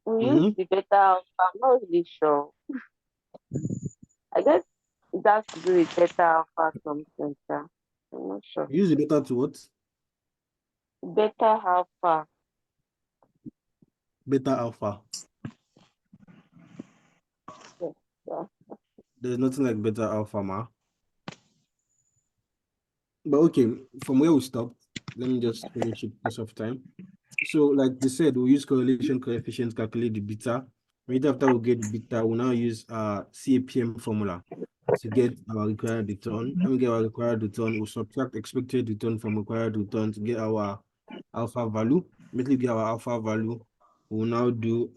we use the beta alpha. I'm not really sure. I guess it has to do with beta alpha something, sir. I'm not sure. You use the beta to what? Beta alpha. Beta alpha. Yes, yeah. There's nothing like beta alpha, ma. But okay, from where we stopped, let me just finish it because of time. So, like they said, we'll use correlation coefficient, calculate the beta. Right after we get the beta, we'll now use CAPM formula to get our required return. When we get our required return, we'll subtract expected return from required return to get our alpha value. Immediately get our alpha value, we'll now do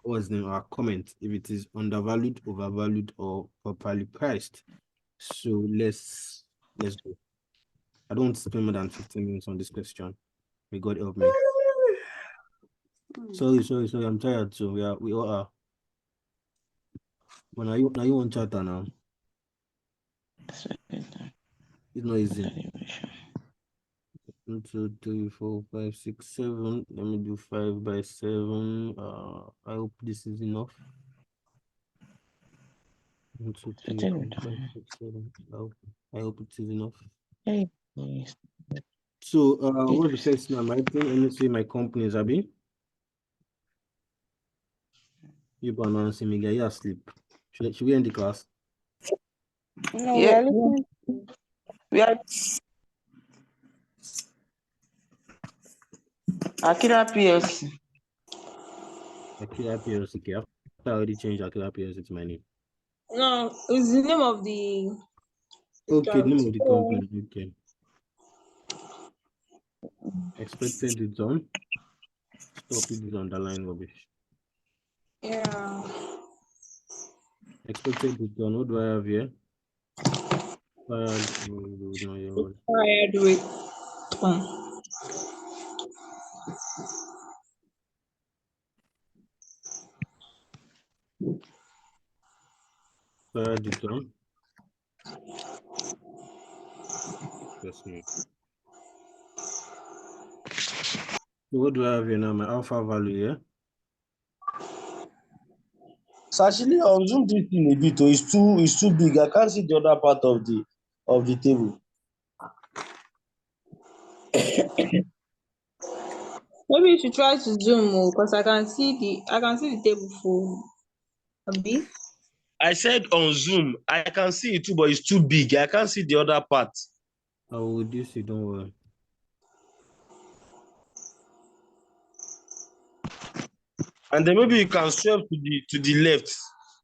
what's the name, our comment, if it is undervalued, overvalued, or properly priced. So let's go. I don't want to spend more than 15 minutes on this question. May God help me. Sorry. I'm tired. So we all are. But now you want chatter now. It's not easy. 1, 2, 3, 4, 5, 6, 7. Let me do 5 by 7. I hope this is enough. 1, 2, 3, 4, 5, 6, 7. I hope it is enough. So what's the first name? I think let me see my company is Abby. You go announcing me, you asleep. Should we end the class? No, we are listening. We are Akira PLC. Akira PLC. Okay. After I already changed Akira PLC to my name. No, it's the name of the Okay, account. name of the company. Okay. Expected return. Stop it, this underline rubbish. Yeah. Expected return. What do I have here? Fired. No, your Fired with. fired return. Yes, me. So what do I have here now? My alpha value here. So actually, on Zoom this thing a bit. It's too big. I can't see the other part of the table. Maybe you should try to zoom because I can see the table full. Abi? I said on Zoom, I can see it too, but it's too big. I can't see the other part. I will reduce it, don't worry. And then maybe you can swipe to the left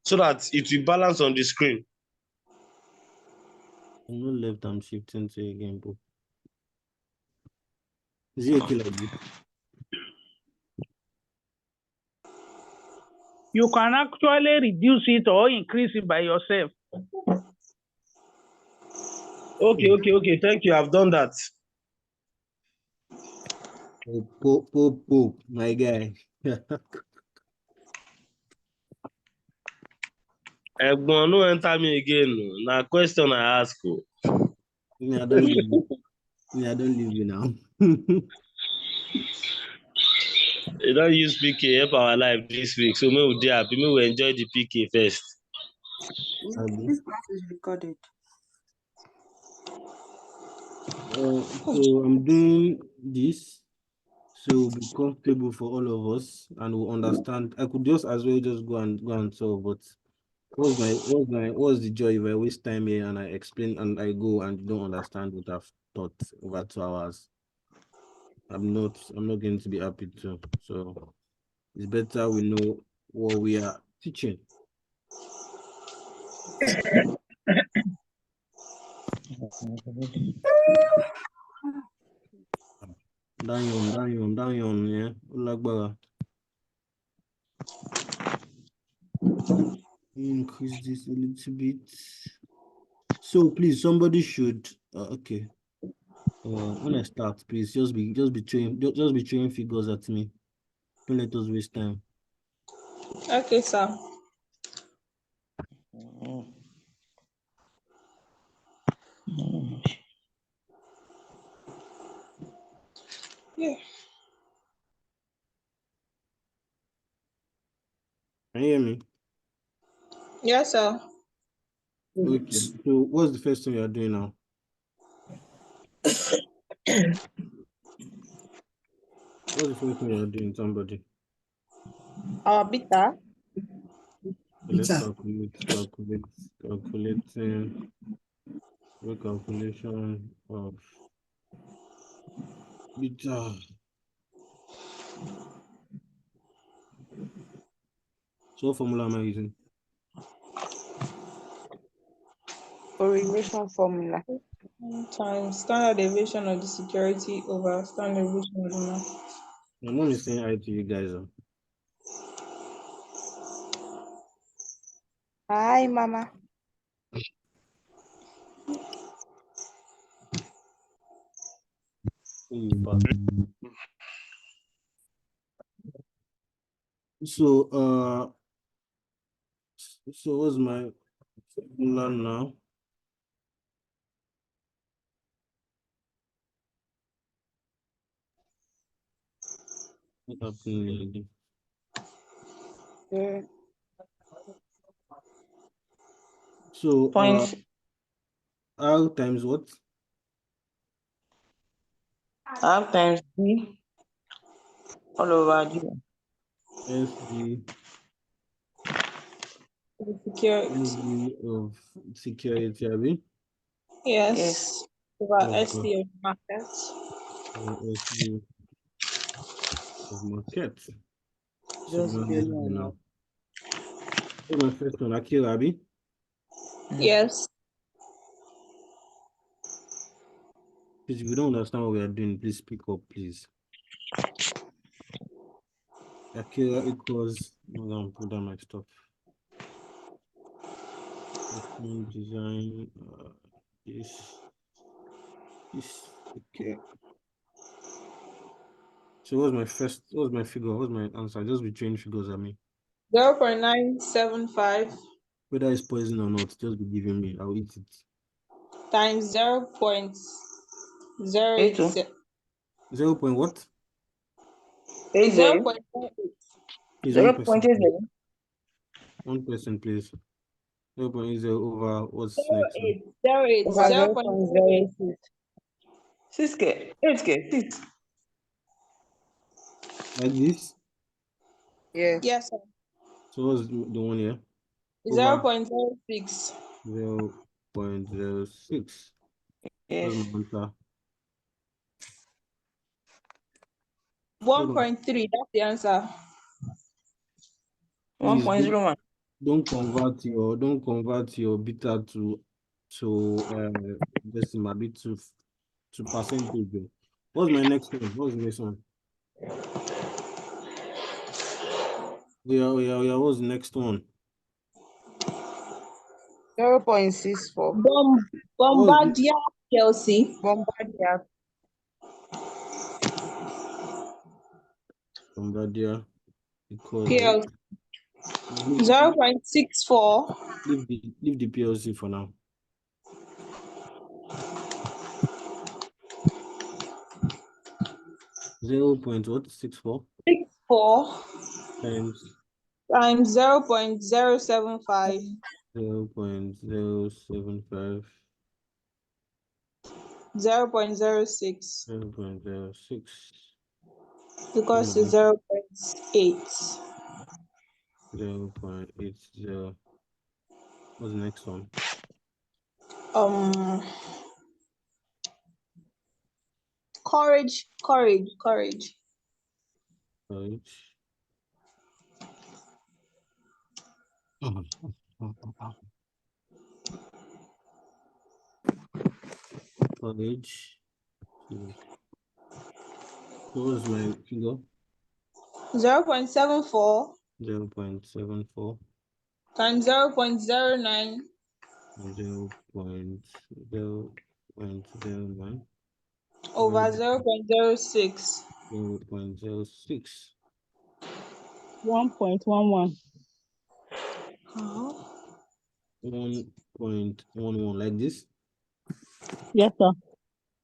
so that it will balance on the screen. I'm not left, I'm shifting to again, bro. Is it okay like this? You can actually reduce it or increase it by yourself. Okay. Thank you. I've done that. Oh, my guy. Egbon, no enter me again. Now question I ask you. I don't leave you. I don't leave you now. You don't use PK help our life this week. So may we dey happy. May we enjoy the PK first. This class is recorded. So I'm doing this so it'll be comfortable for all of us and we'll understand. I could just as well just go and solve, but what's the joy if I waste time here and I explain and I go and don't understand what I've taught over 2 hours? I'm not going to be happy to. So it's better we know what we are teaching. Down, yeah. Olagbara. Increase this a little bit. So please, somebody should. Okay. When I start, please just be throwing figures at me. Don't let us waste time. Okay, sir. Yeah. Can you hear me? Yes, sir. Okay. So what's the first thing you are doing now? What's the first thing you are doing, somebody? Beta. Let's calculating recalculation of beta. So what formula am I using? Correlation formula. Times standard deviation of the security over standard deviation of the market. My mom is saying hi to you guys. Hi, Mama. So what's my formula now? What happened? Yeah. So R times what? R times D all over D. SD Security. of security, Abby. Yes. Over Okay. SD of market. SD of market. So Just now be let's go now. What's my first one? Akira, Abby. Yes. Please, if you don't understand what we are doing, please speak up, please. Akira equals, hold on, put down my stuff. Design, this, okay. So what's my figure? What's my answer? Just between figures at me. 0.975 Whether it's poison or not, just be giving me. I'll eat it. times 0.087. 0. What? 80. 0.08. Please, 0.80. 1%, please. 0.80 over what's next? 0.8. Over 0.08. 0.06. 6K. 8K. 6. Like this? Yes. Yes, sir. So what's the one here? 0.06. 0.06. Yes. What's my answer? 1.3. That's the answer. Please 1.01. don't convert your beta to decimal bit to percentage. What's my next one? What's the next one? Yeah. What's the next one? 0.64. Bombardier PLC. Bombardier equals PLC. what? 0.64. Leave the PLC for now. Zero point what? 64 times times 0.075. 0.075 0.06 0.06 because it's 0.8. 0.80. What's the next one? Courage. Courage. Courage. So what's my figure? 0.74 0.74 times 0.09 0.009 over 0.06. 0.06 1.11. 1.11 like this. Yes, sir.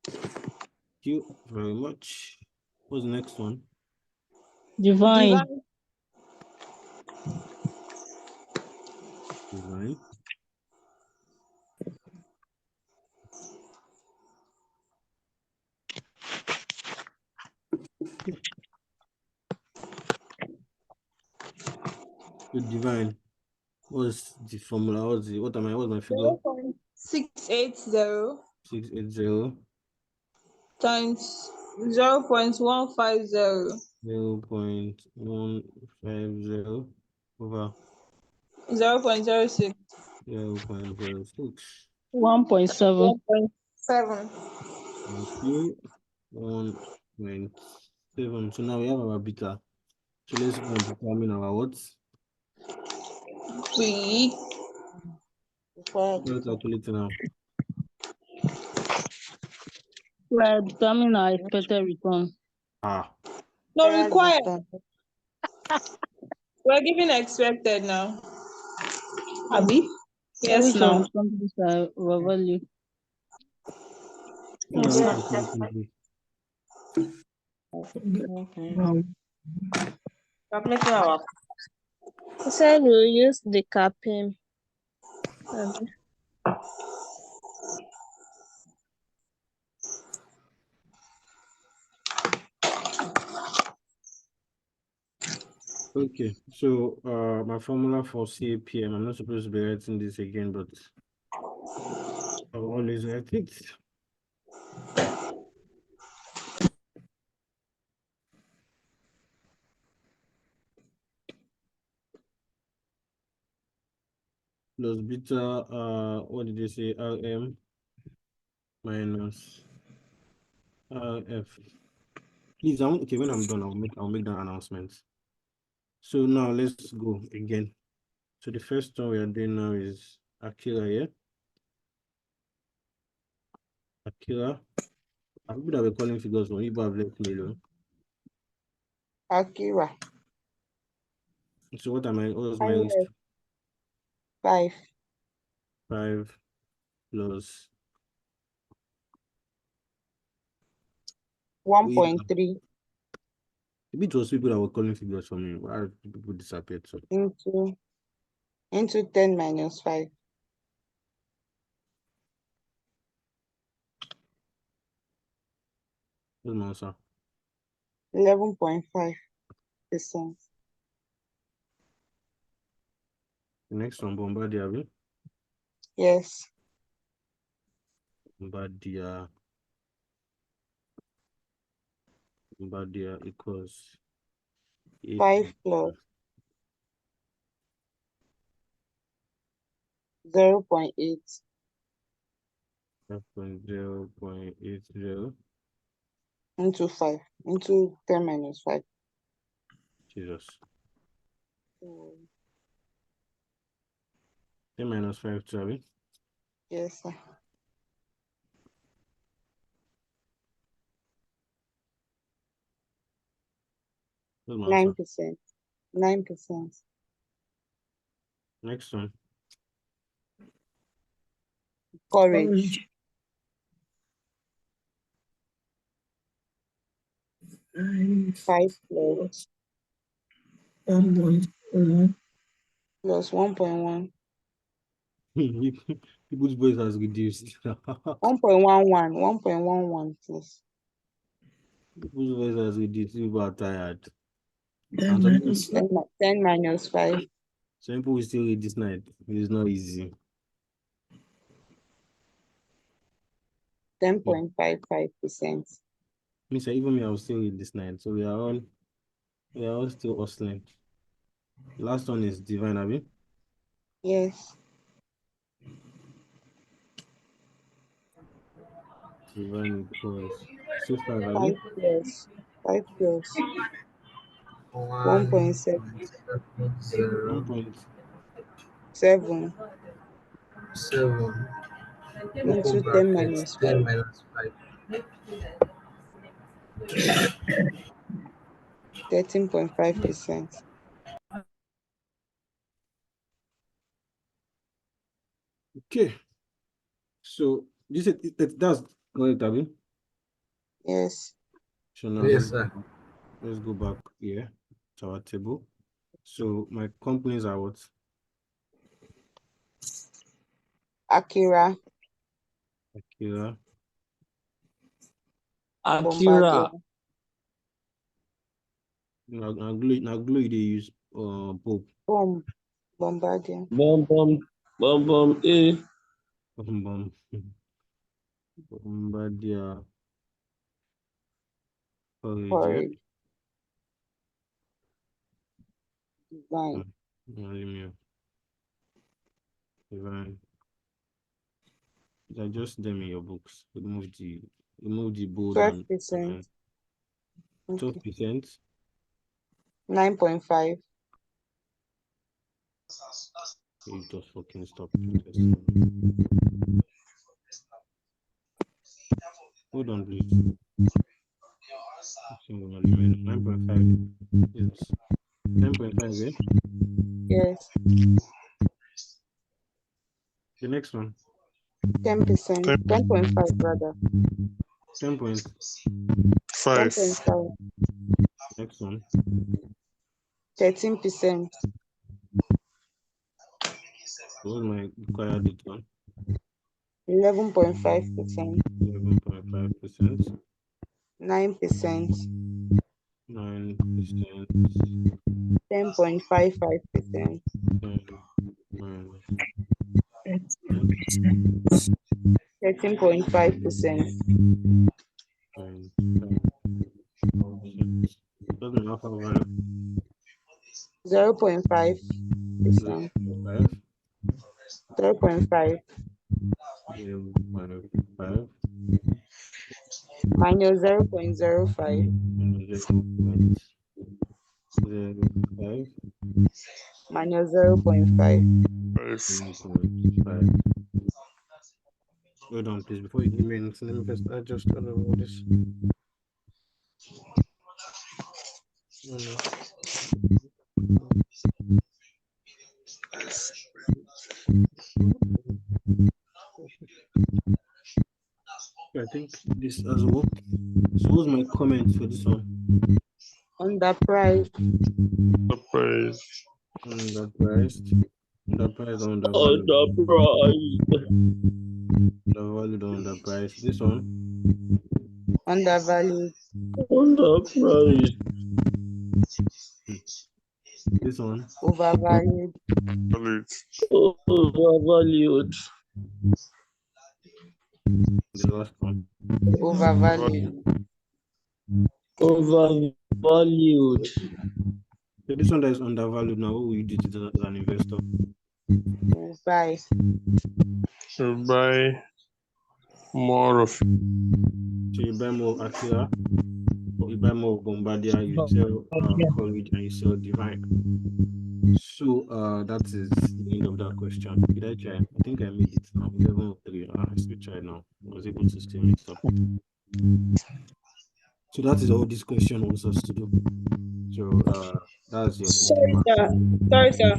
Thank you very much. What's the next one? Divine. So divine. What's the formula? What's my figure? 0.680 680 times 0.150 0.150 over 0.06. 0.06. 1.7. 1.7. Thank you. 1.7. So now we have our beta. So let's go and determine our what? We calculate now. We're determining our expected return. no required. We're giving expected now. Abi? Yes, Which now. of the companies are overvalued? Yes, now. Calculating our. He said we'll use the capping. Okay, so my formula for CAPM, I'm not supposed to be writing this again, but I'll always write it. Plus beta, what did they say? RM minus F. Please, okay, when I'm done, I'll make that announcement. So now let's go again. So the first one we are doing now is Akira here. Akira. People that were calling figures from Igbo have left me alone. Akira. So what was my list? 5. 5 plus 1.3 it was people that were calling figures for me. Why are people disappeared? So into 10 minus 5. What's my answer? 11.5%. The next one, Bombardier. Yes. Bombardier equals 5 plus 0.8. 5.0.80 into 5 into 10 minus 5. Jesus. 10 minus 5, sorry. Yes, sir. What's my answer? 9%. 9%. Next one. Courage. 5 plus 1.1 plus 1.1. People's voice has reduced. 1.11. 1.11 plus. People's voice has reduced. People are tired. 10 minus 5. Some people will still read this night. It's not easy. 10.55%. Mister, even me, I will still read this night. So we are all still hustling. Last one is Divine, Abi? Yes. Divine equals 5, 5 Abi? plus 1.7. 1.7 into 10 minus 5. 13.5%. Okay. So this is that's correct, Abi? Yes. So now Yes, sir. Let's go back here to our table. So my companies are what? Akira. Bombardier. Now glue they use Pope. Bombardier. A. Bombardier. Courage. Divine. Divine. Just them in your books. Remove the bold 12%. 12%. 9.5. You just fucking stop. Hold on, please. 9.5. Yes. 10.5, eh? Yes. The next one. 10%. 10.5 rather. 10.5. 10.5. Next one. 13%. What was my required one? 11.5%. 11.5%. 9%. 9%. 10.55%. 13.5%. What's my alpha value? 0.5%. 0.5. 0.5. minus 0.05. 0.05. Minus 0.5. 0.5. Hold on, please. Before you give me anything, let me first adjust all this. I think this as well. So what's my comment for this one? Underpriced. Underpriced. Underpriced. Underpriced or undervalued? Underpriced. Undervalued or underpriced. This one? Undervalued. Underpriced. This one? Overvalued. Overvalued. The last one? Overvalued. Overvalued. So this one that is undervalued now, what will you do to that as an investor? Buy. So buy more of. So you buy more of Aquila, or you buy more of Bombardier, you sell Courage, and you sell Divine. So that is the end of that question. Did I try? I think I made it now. 11:03. I still tried now. I was able to still mix up. So that is all this question wants us to do. So that's your Sorry, sir. Sorry, sir.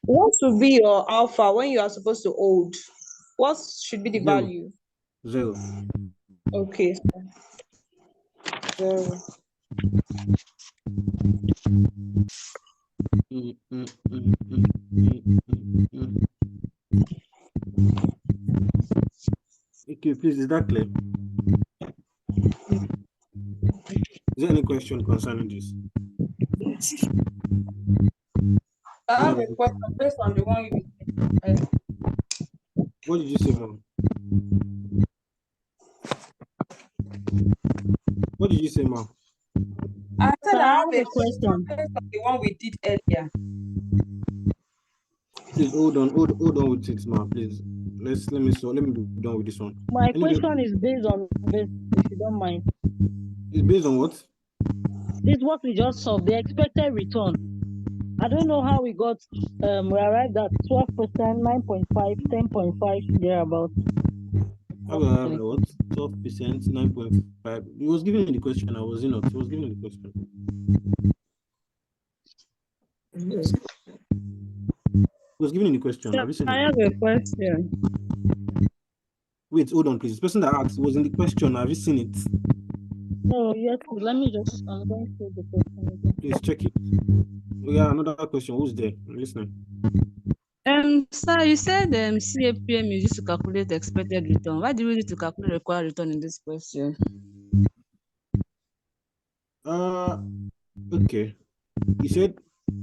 What should be your alpha when you are supposed to hold? What should be the Zero. value? Zero. Okay. Zero. Okay, please, is that clear? Is there any question concerning this? I have a question based on the one you did. What did you say, ma'am? What did you say, ma'am? I said Sir, I I have have a a question question. based on the one we did earlier. Please hold on with it, ma'am. Please. Let me be done with this one. My Anyway, question is based on this, if you don't mind. it's based on what? This is what we just saw, the expected return. I don't know how we got, we arrived at 12%, 9.5, 10.5, thereabouts. How will I have what? 12%, 9.5. It was given in the question. I was in it. It was given in the question. It was given in the question. Have you seen I it? have a question. Wait, hold on, please. The person that asked was in the question. Have you seen it? No, yes, let me just, I'm going through the question again. Please check it. Oh, yeah, another question. Who's there? I'm listening. Sir, you said CAPM is used to calculate expected return. Why do we need to calculate required return in this question? Okay.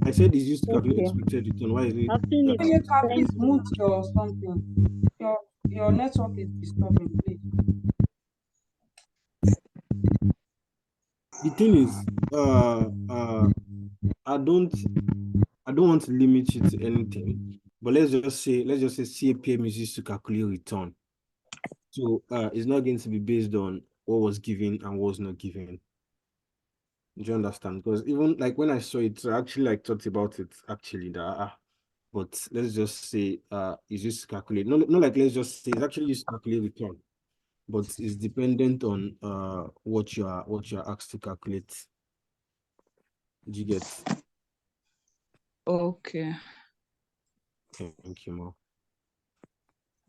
I said it's used to calculate expected return. Why is it? I've seen it. Please mute your something. Your network is disturbing, please. The thing is, I don't want to limit you to anything, but let's just say CAPM is used to calculate return. So it's not going to be based on what was given and what was not given. Do you understand? Because even like when I saw it, I actually like thought about it actually that but let's just say it's used to calculate. No, like let's just say it's actually used to calculate return, but it's dependent on what you are asked to calculate. Did you get? Okay. Thank you, Ma.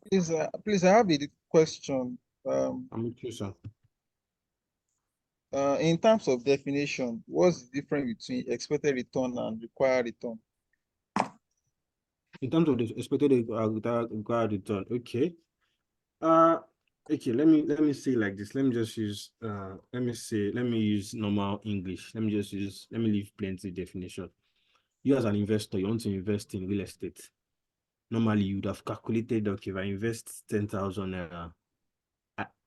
Please, I have a question. I'm with you, sir. In terms of definition, what's the difference between expected return and required return? In terms of the expected required return, okay. Okay, let me say like this. Let me just use let me use normal English. Let me leave plenty definition. You as an investor, you want to invest in real estate. Normally, you would have calculated, okay, if I invest 10,000 naira,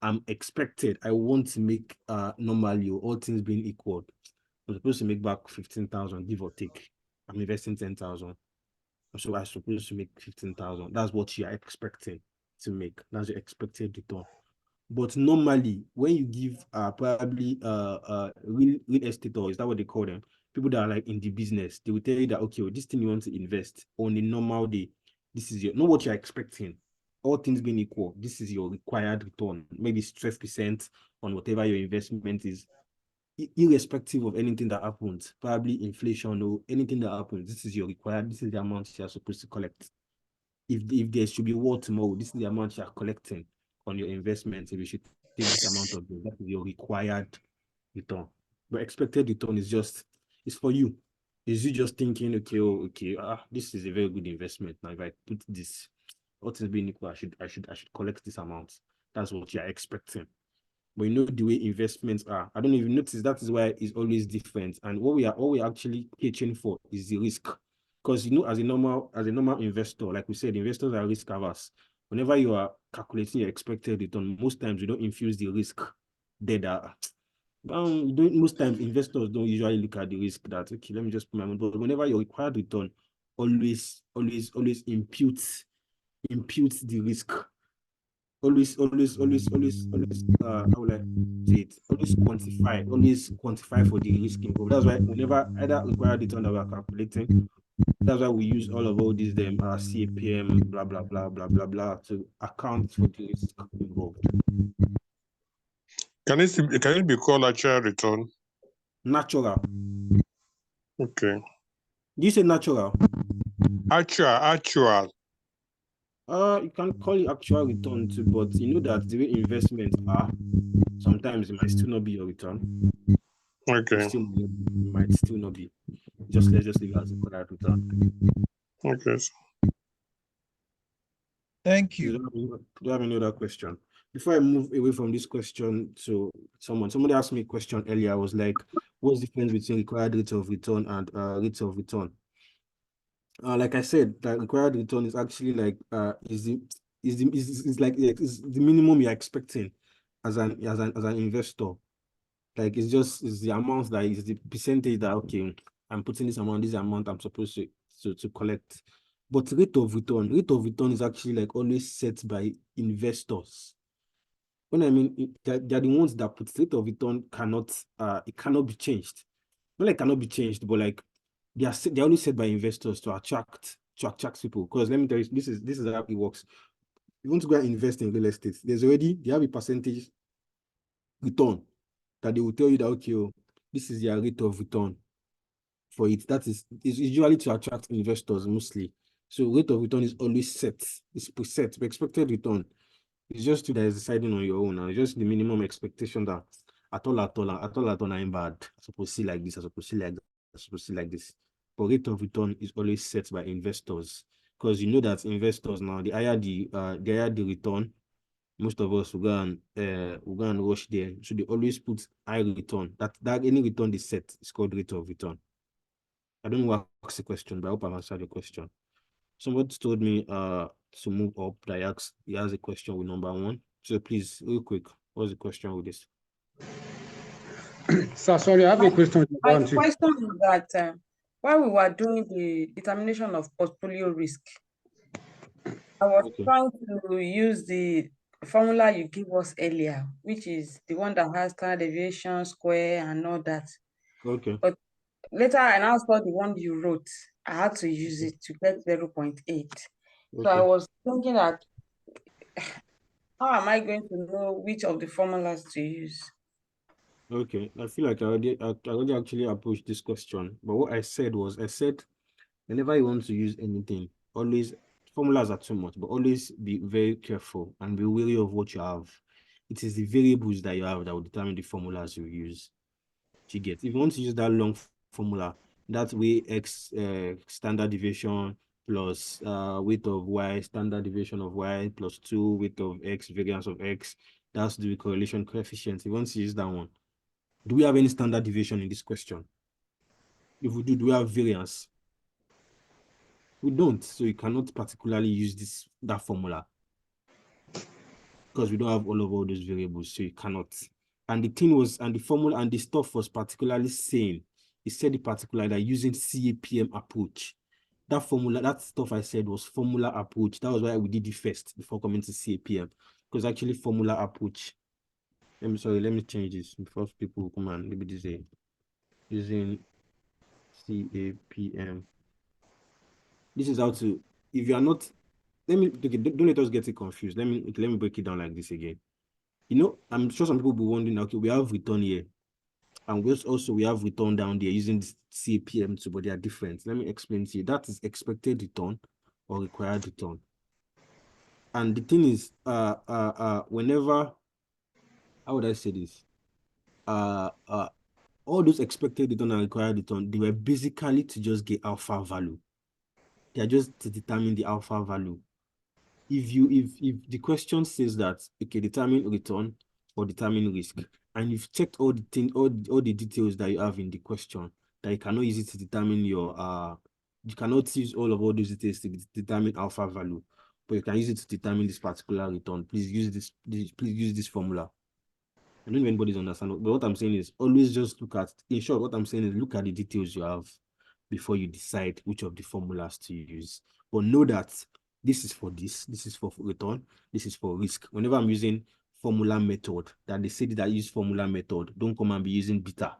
I'm expected, I want to make normally, all things being equal, I'm supposed to make back 15,000, give or take. I'm investing 10,000. So I'm supposed to make 15,000. That's what you are expecting. to make. That's your expected return. But normally, when you give probably real estate, or is that what they call them? People that are like in the business, they will tell you that, okay, well, this thing you want to invest on a normal day, this is not what you're expecting. All things being equal, this is your required return. Maybe it's 12% on whatever your investment is. Irrespective of anything that happens, probably inflation or anything that happens, this is your required, this is the amount you are supposed to collect. If there should be war tomorrow, this is the amount you are collecting on your investment. If you should take this amount of that is your required return. But expected return is just, it's for you. Is you just thinking, okay, this is a very good investment. Now, if I put this, what is being equal, I should collect this amount. That's what you're expecting. But you know the way investments are. I don't know if you notice, that is why it's always different. And what we're actually catching for is the risk. Because as a normal investor, like we said, investors are risk averse. Whenever you are calculating your expected return, most times you don't infuse the risk there. Most times investors don't usually look at the risk that, okay, let me just put my money. But whenever your required return, always imputes the risk. Always, how will I say it? Always quantify for the risk involved. That's why whenever either required return that we're calculating, that's why we use all these CAPM, blah blah blah blah blah blah to account for the risk involved. Can it be called actual return? Natural. Okay. Do you say natural? Actual. You can call it actual return too, but you know that the way investments are, sometimes it might still not be your return. Okay. It might still not be. Let's just leave it as a correct return. Okay. Thank you. Do you have any other question? Before I move away from this question to somebody asked me a question earlier. I was like, what's the difference between required rate of return and rate of return? Like I said, that required return is actually like is the minimum you're expecting as an investor. Like it's the amount that is the percentage that, okay, I'm putting this amount I'm supposed to collect. But rate of return is actually like always set by investors. When I mean they're the ones that put rate of return it cannot be changed. Not like cannot be changed, but like they're only set by investors to attract people. Because let me tell you, this is how it works. You want to go and invest in real estate, they have a percentage return that they will tell you that, okay, this is their rate of return for it. It's usually to attract investors mostly. So rate of return is always set. It's preset. The expected return is just you that is deciding on your own. And it's just the minimum expectation that at all, I'm bad. I suppose to see like this. I suppose to see like that. I suppose to see like this. But rate of return is always set by investors, because you know that investors now, the higher the return, most of us will go and rush there. So they always put high return. That any return they set is called rate of return. I don't know what asked the question, but I hope I've answered the question. Somebody told me to move up. He has a question with number 1. So please, real quick, what's the question with this? Sir, sorry, I have a question. My question is that while we were doing the determination of portfolio risk, I was trying to use the formula you gave us earlier, which is the one that has standard deviation, square, and all that. Okay. But later I now saw the one you wrote. I had to use it to get 0.8. So I was thinking that, how am I going to know which of the formulas to use? Okay, I feel like I already actually approached this question, but what I said was, whenever you want to use anything, always, formulas are too much, but always be very careful and be wary of what you have. It is the variables that you have that will determine the formulas you use. If you want to use that long formula, that way X standard deviation plus weight of Y, standard deviation of Y plus 2 weight of X, variance of X, that's the correlation coefficient. If you want to use that one, do we have any standard deviation in this question? If we do we have variance? We don't, so you cannot particularly use that formula because we don't have all those variables, so you cannot. And the formula and the stuff was particularly saying, it said in particular that using CAPM approach, that formula, that stuff I said was formula approach. That was why we did it first before coming to CAPM. Because actually formula approach. Let me change this before people come and maybe this say using CAPM. This is how to, if you are not, okay, don't let us get it confused. Let me break it down like this again. You know, I'm sure some people will be wondering, okay, we have return here. And we have return down there using this CAPM too, but they are different. Let me explain to you. That is expected return or required return. And the thing is, whenever, how would I say this? All those expected return and required return, they were basically to just get alpha value. They are just to determine the alpha value. If the question says that, okay, determine return or determine risk, and you've checked all the details that you have in the question, that you cannot use it to determine your you cannot use all those details to determine alpha value, but you can use it to determine this particular return. Please use this formula. I don't know if anybody's understand, but what I'm saying is always just look at, in short, what I'm saying is look at the details you have before you decide which of the formulas to use. But know that this is for return, this is for risk. Whenever I'm using formula method, that they say that I use formula method, don't come and be using beta.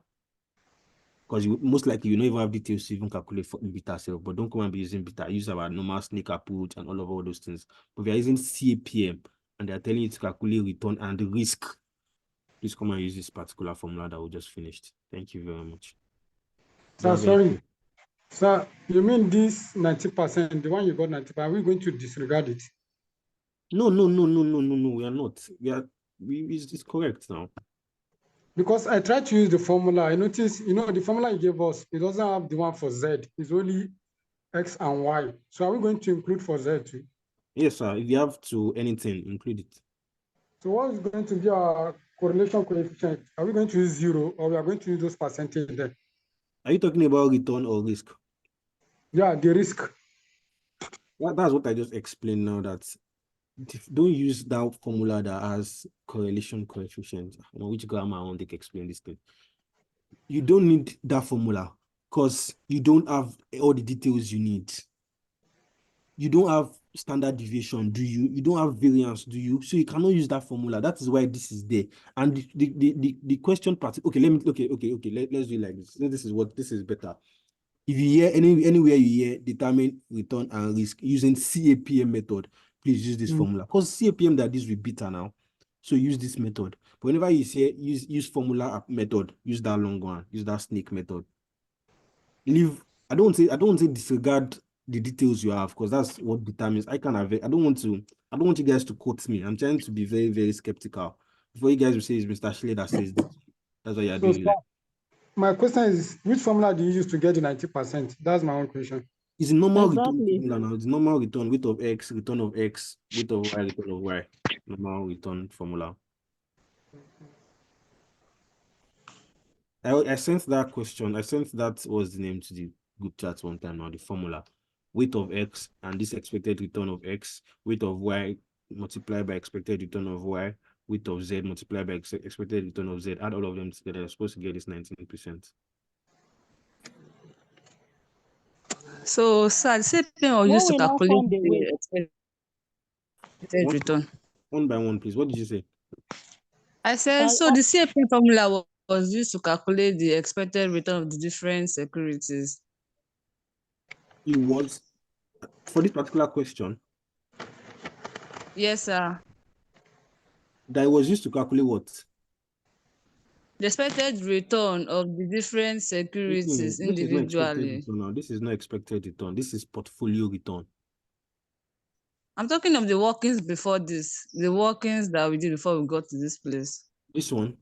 Because most likely you don't even have details to even calculate for beta self, but don't come and be using beta. Use our normal snake approach and all those things. But we are using CAPM and they are telling you to calculate return and risk. Please come and use this particular formula that we just finished. Thank you very much. Sir, sorry. Sir, you mean this 90%, the one you got 90%, are we going to disregard it? No, we are not. It's correct now. Because I tried to use the formula. I noticed, the formula you gave us, it doesn't have the one for Z. It's only X and Y. So are we going to include for Z too? Yes, sir. If you have to anything, include it. So what is going to be our correlation coefficient? Are we going to use 0 or we are going to use those percentage there? Are you talking about return or risk? Yeah, the risk. That's what I just explained now, that don't use that formula that has correlation coefficient. I don't know which grammar I want to explain this thing. You don't need that formula because you don't have all the details you need. You don't have standard deviation, do you? You don't have variance, do you? So you cannot use that formula. That is why this is there. And the question part, okay, let's do it like this. This is better. If you hear anywhere you hear determine return and risk using CAPM method, please use this formula. Because CAPM that this will beta now. So use this method. But whenever you say use formula method, use that long one, use that snake method. I don't want to disregard the details you have, because that's what determines. I don't want you guys to quote me. I'm trying to be very, very skeptical. Before you guys will say it's Mr. Shirley that says this. That's why you're So, doing like. my question is, which formula do you use to get the 90%? That's my own question. It's a normal return Exactly. formula now. It's normal return, weight of X, return of X, weight of Y, return of Y. Normal return formula. I sent that question. I sent that was the name to the group chat one time now, the formula. Weight of X and this expected return of X, weight of Y multiplied by expected return of Y, weight of Z multiplied by expected return of Z. Add all of them together, you're supposed to get this 19%. So, sir, the same thing was When used to we now calculate find the weight, the expected return. One by one, please. What did you say? I said, so the CAPM formula was used to calculate the expected return of the different securities. It was for this particular question. Yes, sir. That was used to calculate what? The expected return of the different securities This is not expected individually. return now. This is not expected return. This is portfolio return. I'm talking of the workings before this, the workings that we did before we got to this place. This one?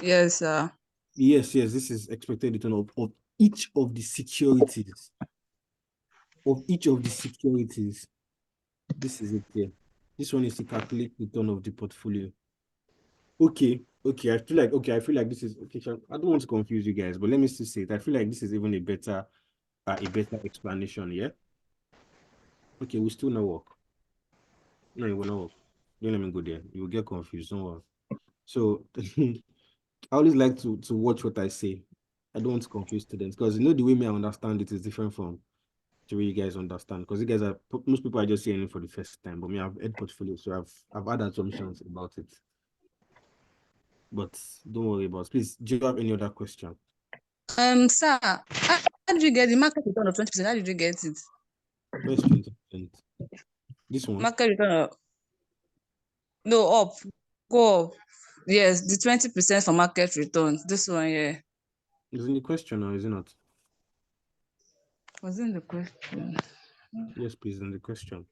Yes, sir. Yes, this is expected return of each of the securities. Of each of the securities. This is it here. This one is to calculate return of the portfolio. Okay. I feel like this is okay. I don't want to confuse you guys, but let me still say it. I feel like this is even a better explanation, yeah? Okay, we still not work. No, it will not work. Don't let me go there. You will get confused. Don't worry. So I always like to watch what I say. I don't want to confuse students because the way me I understand it is different from the way you guys understand. Because you guys are most people are just hearing it for the first time, but me I've heard portfolio, so I've had assumptions about it. But don't worry about it. Please, do you have any other question? Sir, how did you get the market return of 20%? How did you get it? Where's 20%? This one? Market return of, no, up. Go up. Yes, the 20% for market returns. This one, yeah. Is in the question or is it not? Was in the question. Yes, please, in the question.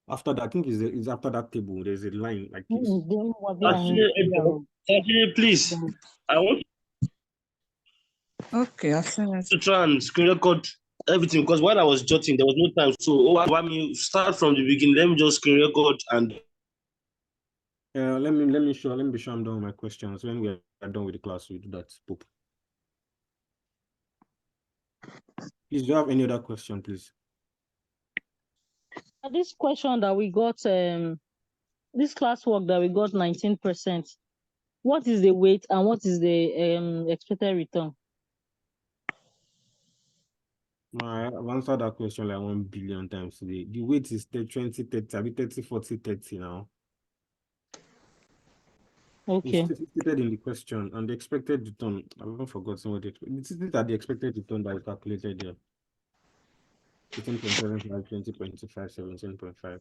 After that, I think is after that table, there's a line like this. Actually, please, I want Okay, I've seen it. to try and screen record everything because while I was jotting, there was no time. So, let me start from the beginning. Let me just screen record and. Let me be sure I'm done with my questions. When we are done with the class, we do that. Boop. Please, do you have any other question, please? This question that we got, this classwork that we got 19%. What is the weight and what is the expected return? I've answered that question like 1 billion times today. The weight is 20, 30, I mean 30, 40, 30 now. Okay. It's stated in the question, and the expected return, I've even forgotten what it's that the expected return that is calculated here. 18.75, 20.5, 17.5.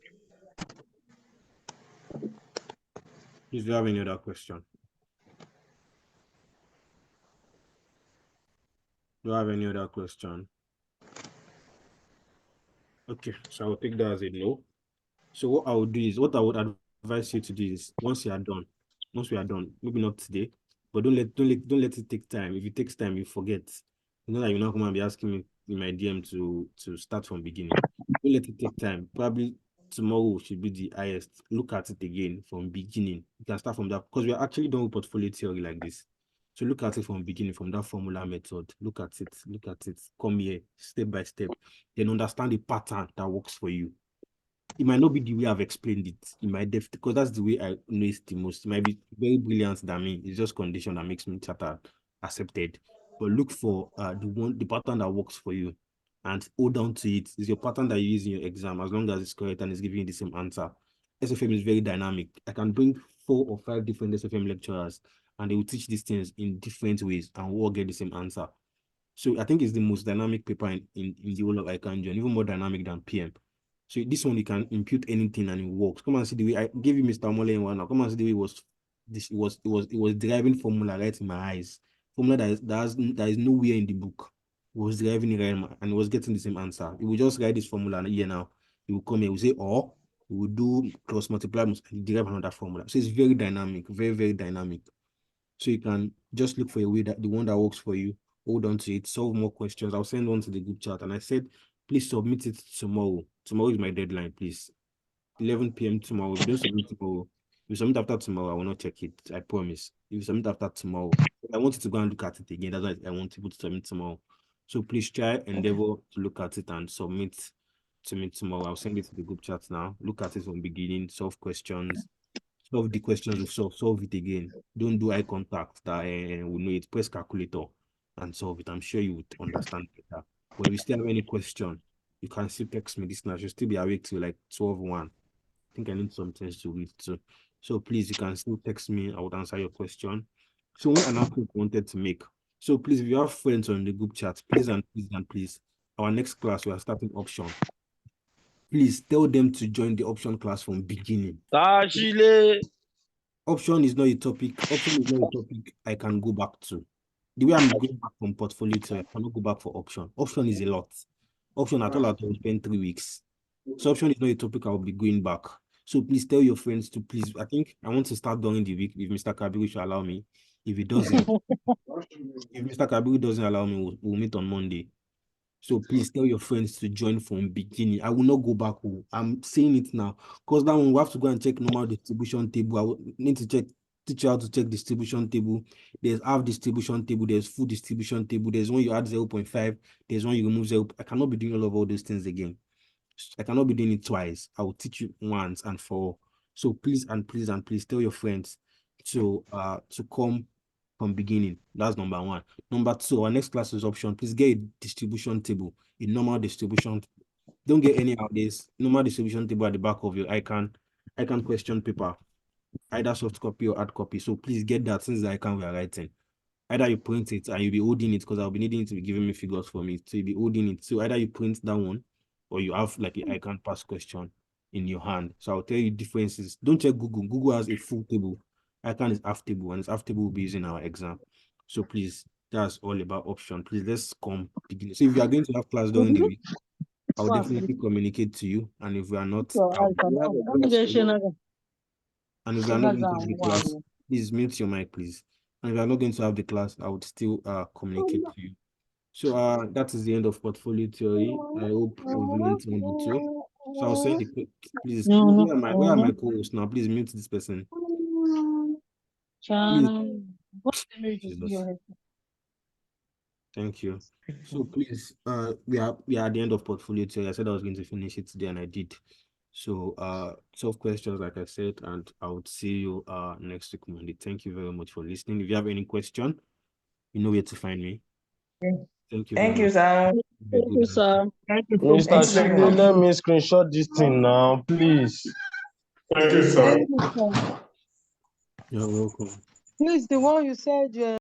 Please, do you have any other question? Do you have any other question? Okay, so I'll take that as a no. So what I would do is, what I would advise you to do is, once we are done, maybe not today, but don't let it take time. If it takes time, you forget. You know that you're not going to be asking me in my DM to start from beginning. Don't let it take time. Probably tomorrow should be the highest. Look at it again from beginning. You can start from that because we are actually done with portfolio theory like this. So look at it from beginning, from that formula method. Look at it. Come here, step by step. Then understand the pattern that works for you. It might not be the way I've explained it. It might because that's the way I know it the most. It might be very brilliant than me. It's just condition that makes me charter accepted. But look for the pattern that works for you and hold on to it. It's your pattern that you use in your exam as long as it's correct and it's giving you the same answer. SFM is very dynamic. I can bring 4 or 5 different SFM lecturers and they will teach these things in different ways and we'll all get the same answer. So I think it's the most dynamic paper in the whole of ICANN, even more dynamic than PM. So this one you can impute anything and it works. Come and see the way I gave you Mr. Mole in one now. Come and see the way it was deriving formula right in my eyes. Formula that is nowhere in the book. It was deriving it right and it was getting the same answer. It will just write this formula here now. It will come here, we say or we will do cross multiply and derive another formula. So it's very dynamic, very, very dynamic. So you can just look for a way that the one that works for you, hold on to it, solve more questions. I'll send one to the group chat. And I said, please submit it tomorrow. Tomorrow is my deadline, please. 11 p.m. tomorrow. If you don't submit tomorrow, if you submit after tomorrow, I will not check it. I promise. If you submit after tomorrow, I want you to go and look at it again. That's why I want people to submit tomorrow. So please try, endeavor to look at it and submit to me tomorrow. I'll send it to the group chat now. Look at it from beginning, solve questions, solve the questions we've solve it again. Don't do eye contact that we know it. Press calculator and solve it. I'm sure you would understand better. But if you still have any question, you can still text me this now. You'll still be awake till like 12:01. I think I need some things to read too. So please, you can still text me. I would answer your question. So one announcement I wanted to make. So please, if you have friends on the group chat, please and please and please, our next class, we are starting option. Please tell them to join the option class from beginning. Option is not a topic. Option is not a topic I can go back to. The way I'm going back from portfolio to, I cannot go back for option. Option is a lot. Option at all, I will spend 3 weeks. So option is not a topic I will be going back. So please tell your friends to please. I think I want to start during the week if Mr. Kabiru should allow me. If he doesn't, if Mr. Kabiru doesn't allow me, we'll meet on Monday. So please tell your friends to join from beginning. I will not go back. I'm saying it now. Because now we have to go and check normal distribution table. I will need to teach you how to check distribution table. There's half distribution table, there's full distribution table, there's one you add 0.5, there's one you remove 0. I cannot be doing all those things again. I cannot be doing it twice. I will teach you once and for all. So please and please and please tell your friends to come from beginning. That's number one. Number two, our next class is option. Please get a distribution table, a normal distribution. Don't get any of this normal distribution table at the back of your icon question paper, either soft copy or hard copy. So please get that, since the icon we are writing. Either you print it and you'll be holding it, because I'll be needing you to be giving me figures for me. So you'll be holding it. So either you print that one or you have like an icon pass question in your hand. So I'll tell you differences. Don't check Google. Google has a full table. Icon is half table, and it's half table will be using our exam. So please, that's all about option. Please, let's come begin. So if you are going to have class during the week, I'll definitely communicate to you. And if we are not, and if we are not going to have the class, please mute your mic, please. And if you are not going to have the class, I would still communicate to you. So that is the end of portfolio theory. I hope we've learned one or two. So I'll send the please. Where are my co-hosts now? Please mute this person. Please. Jesus. Thank you. So please, we are at the end of portfolio theory. I said I was going to finish it today, and I did. So 12 questions, like I said, and I would see you next week Monday. Thank you very much for listening. If you have any question, you know where to find me. Thank you. Thank you, sir. Thank you, sir. Mr. Chile, let me screenshot this thing now, please. Thank you, sir. Thank you, sir. You're welcome. Please, the one you said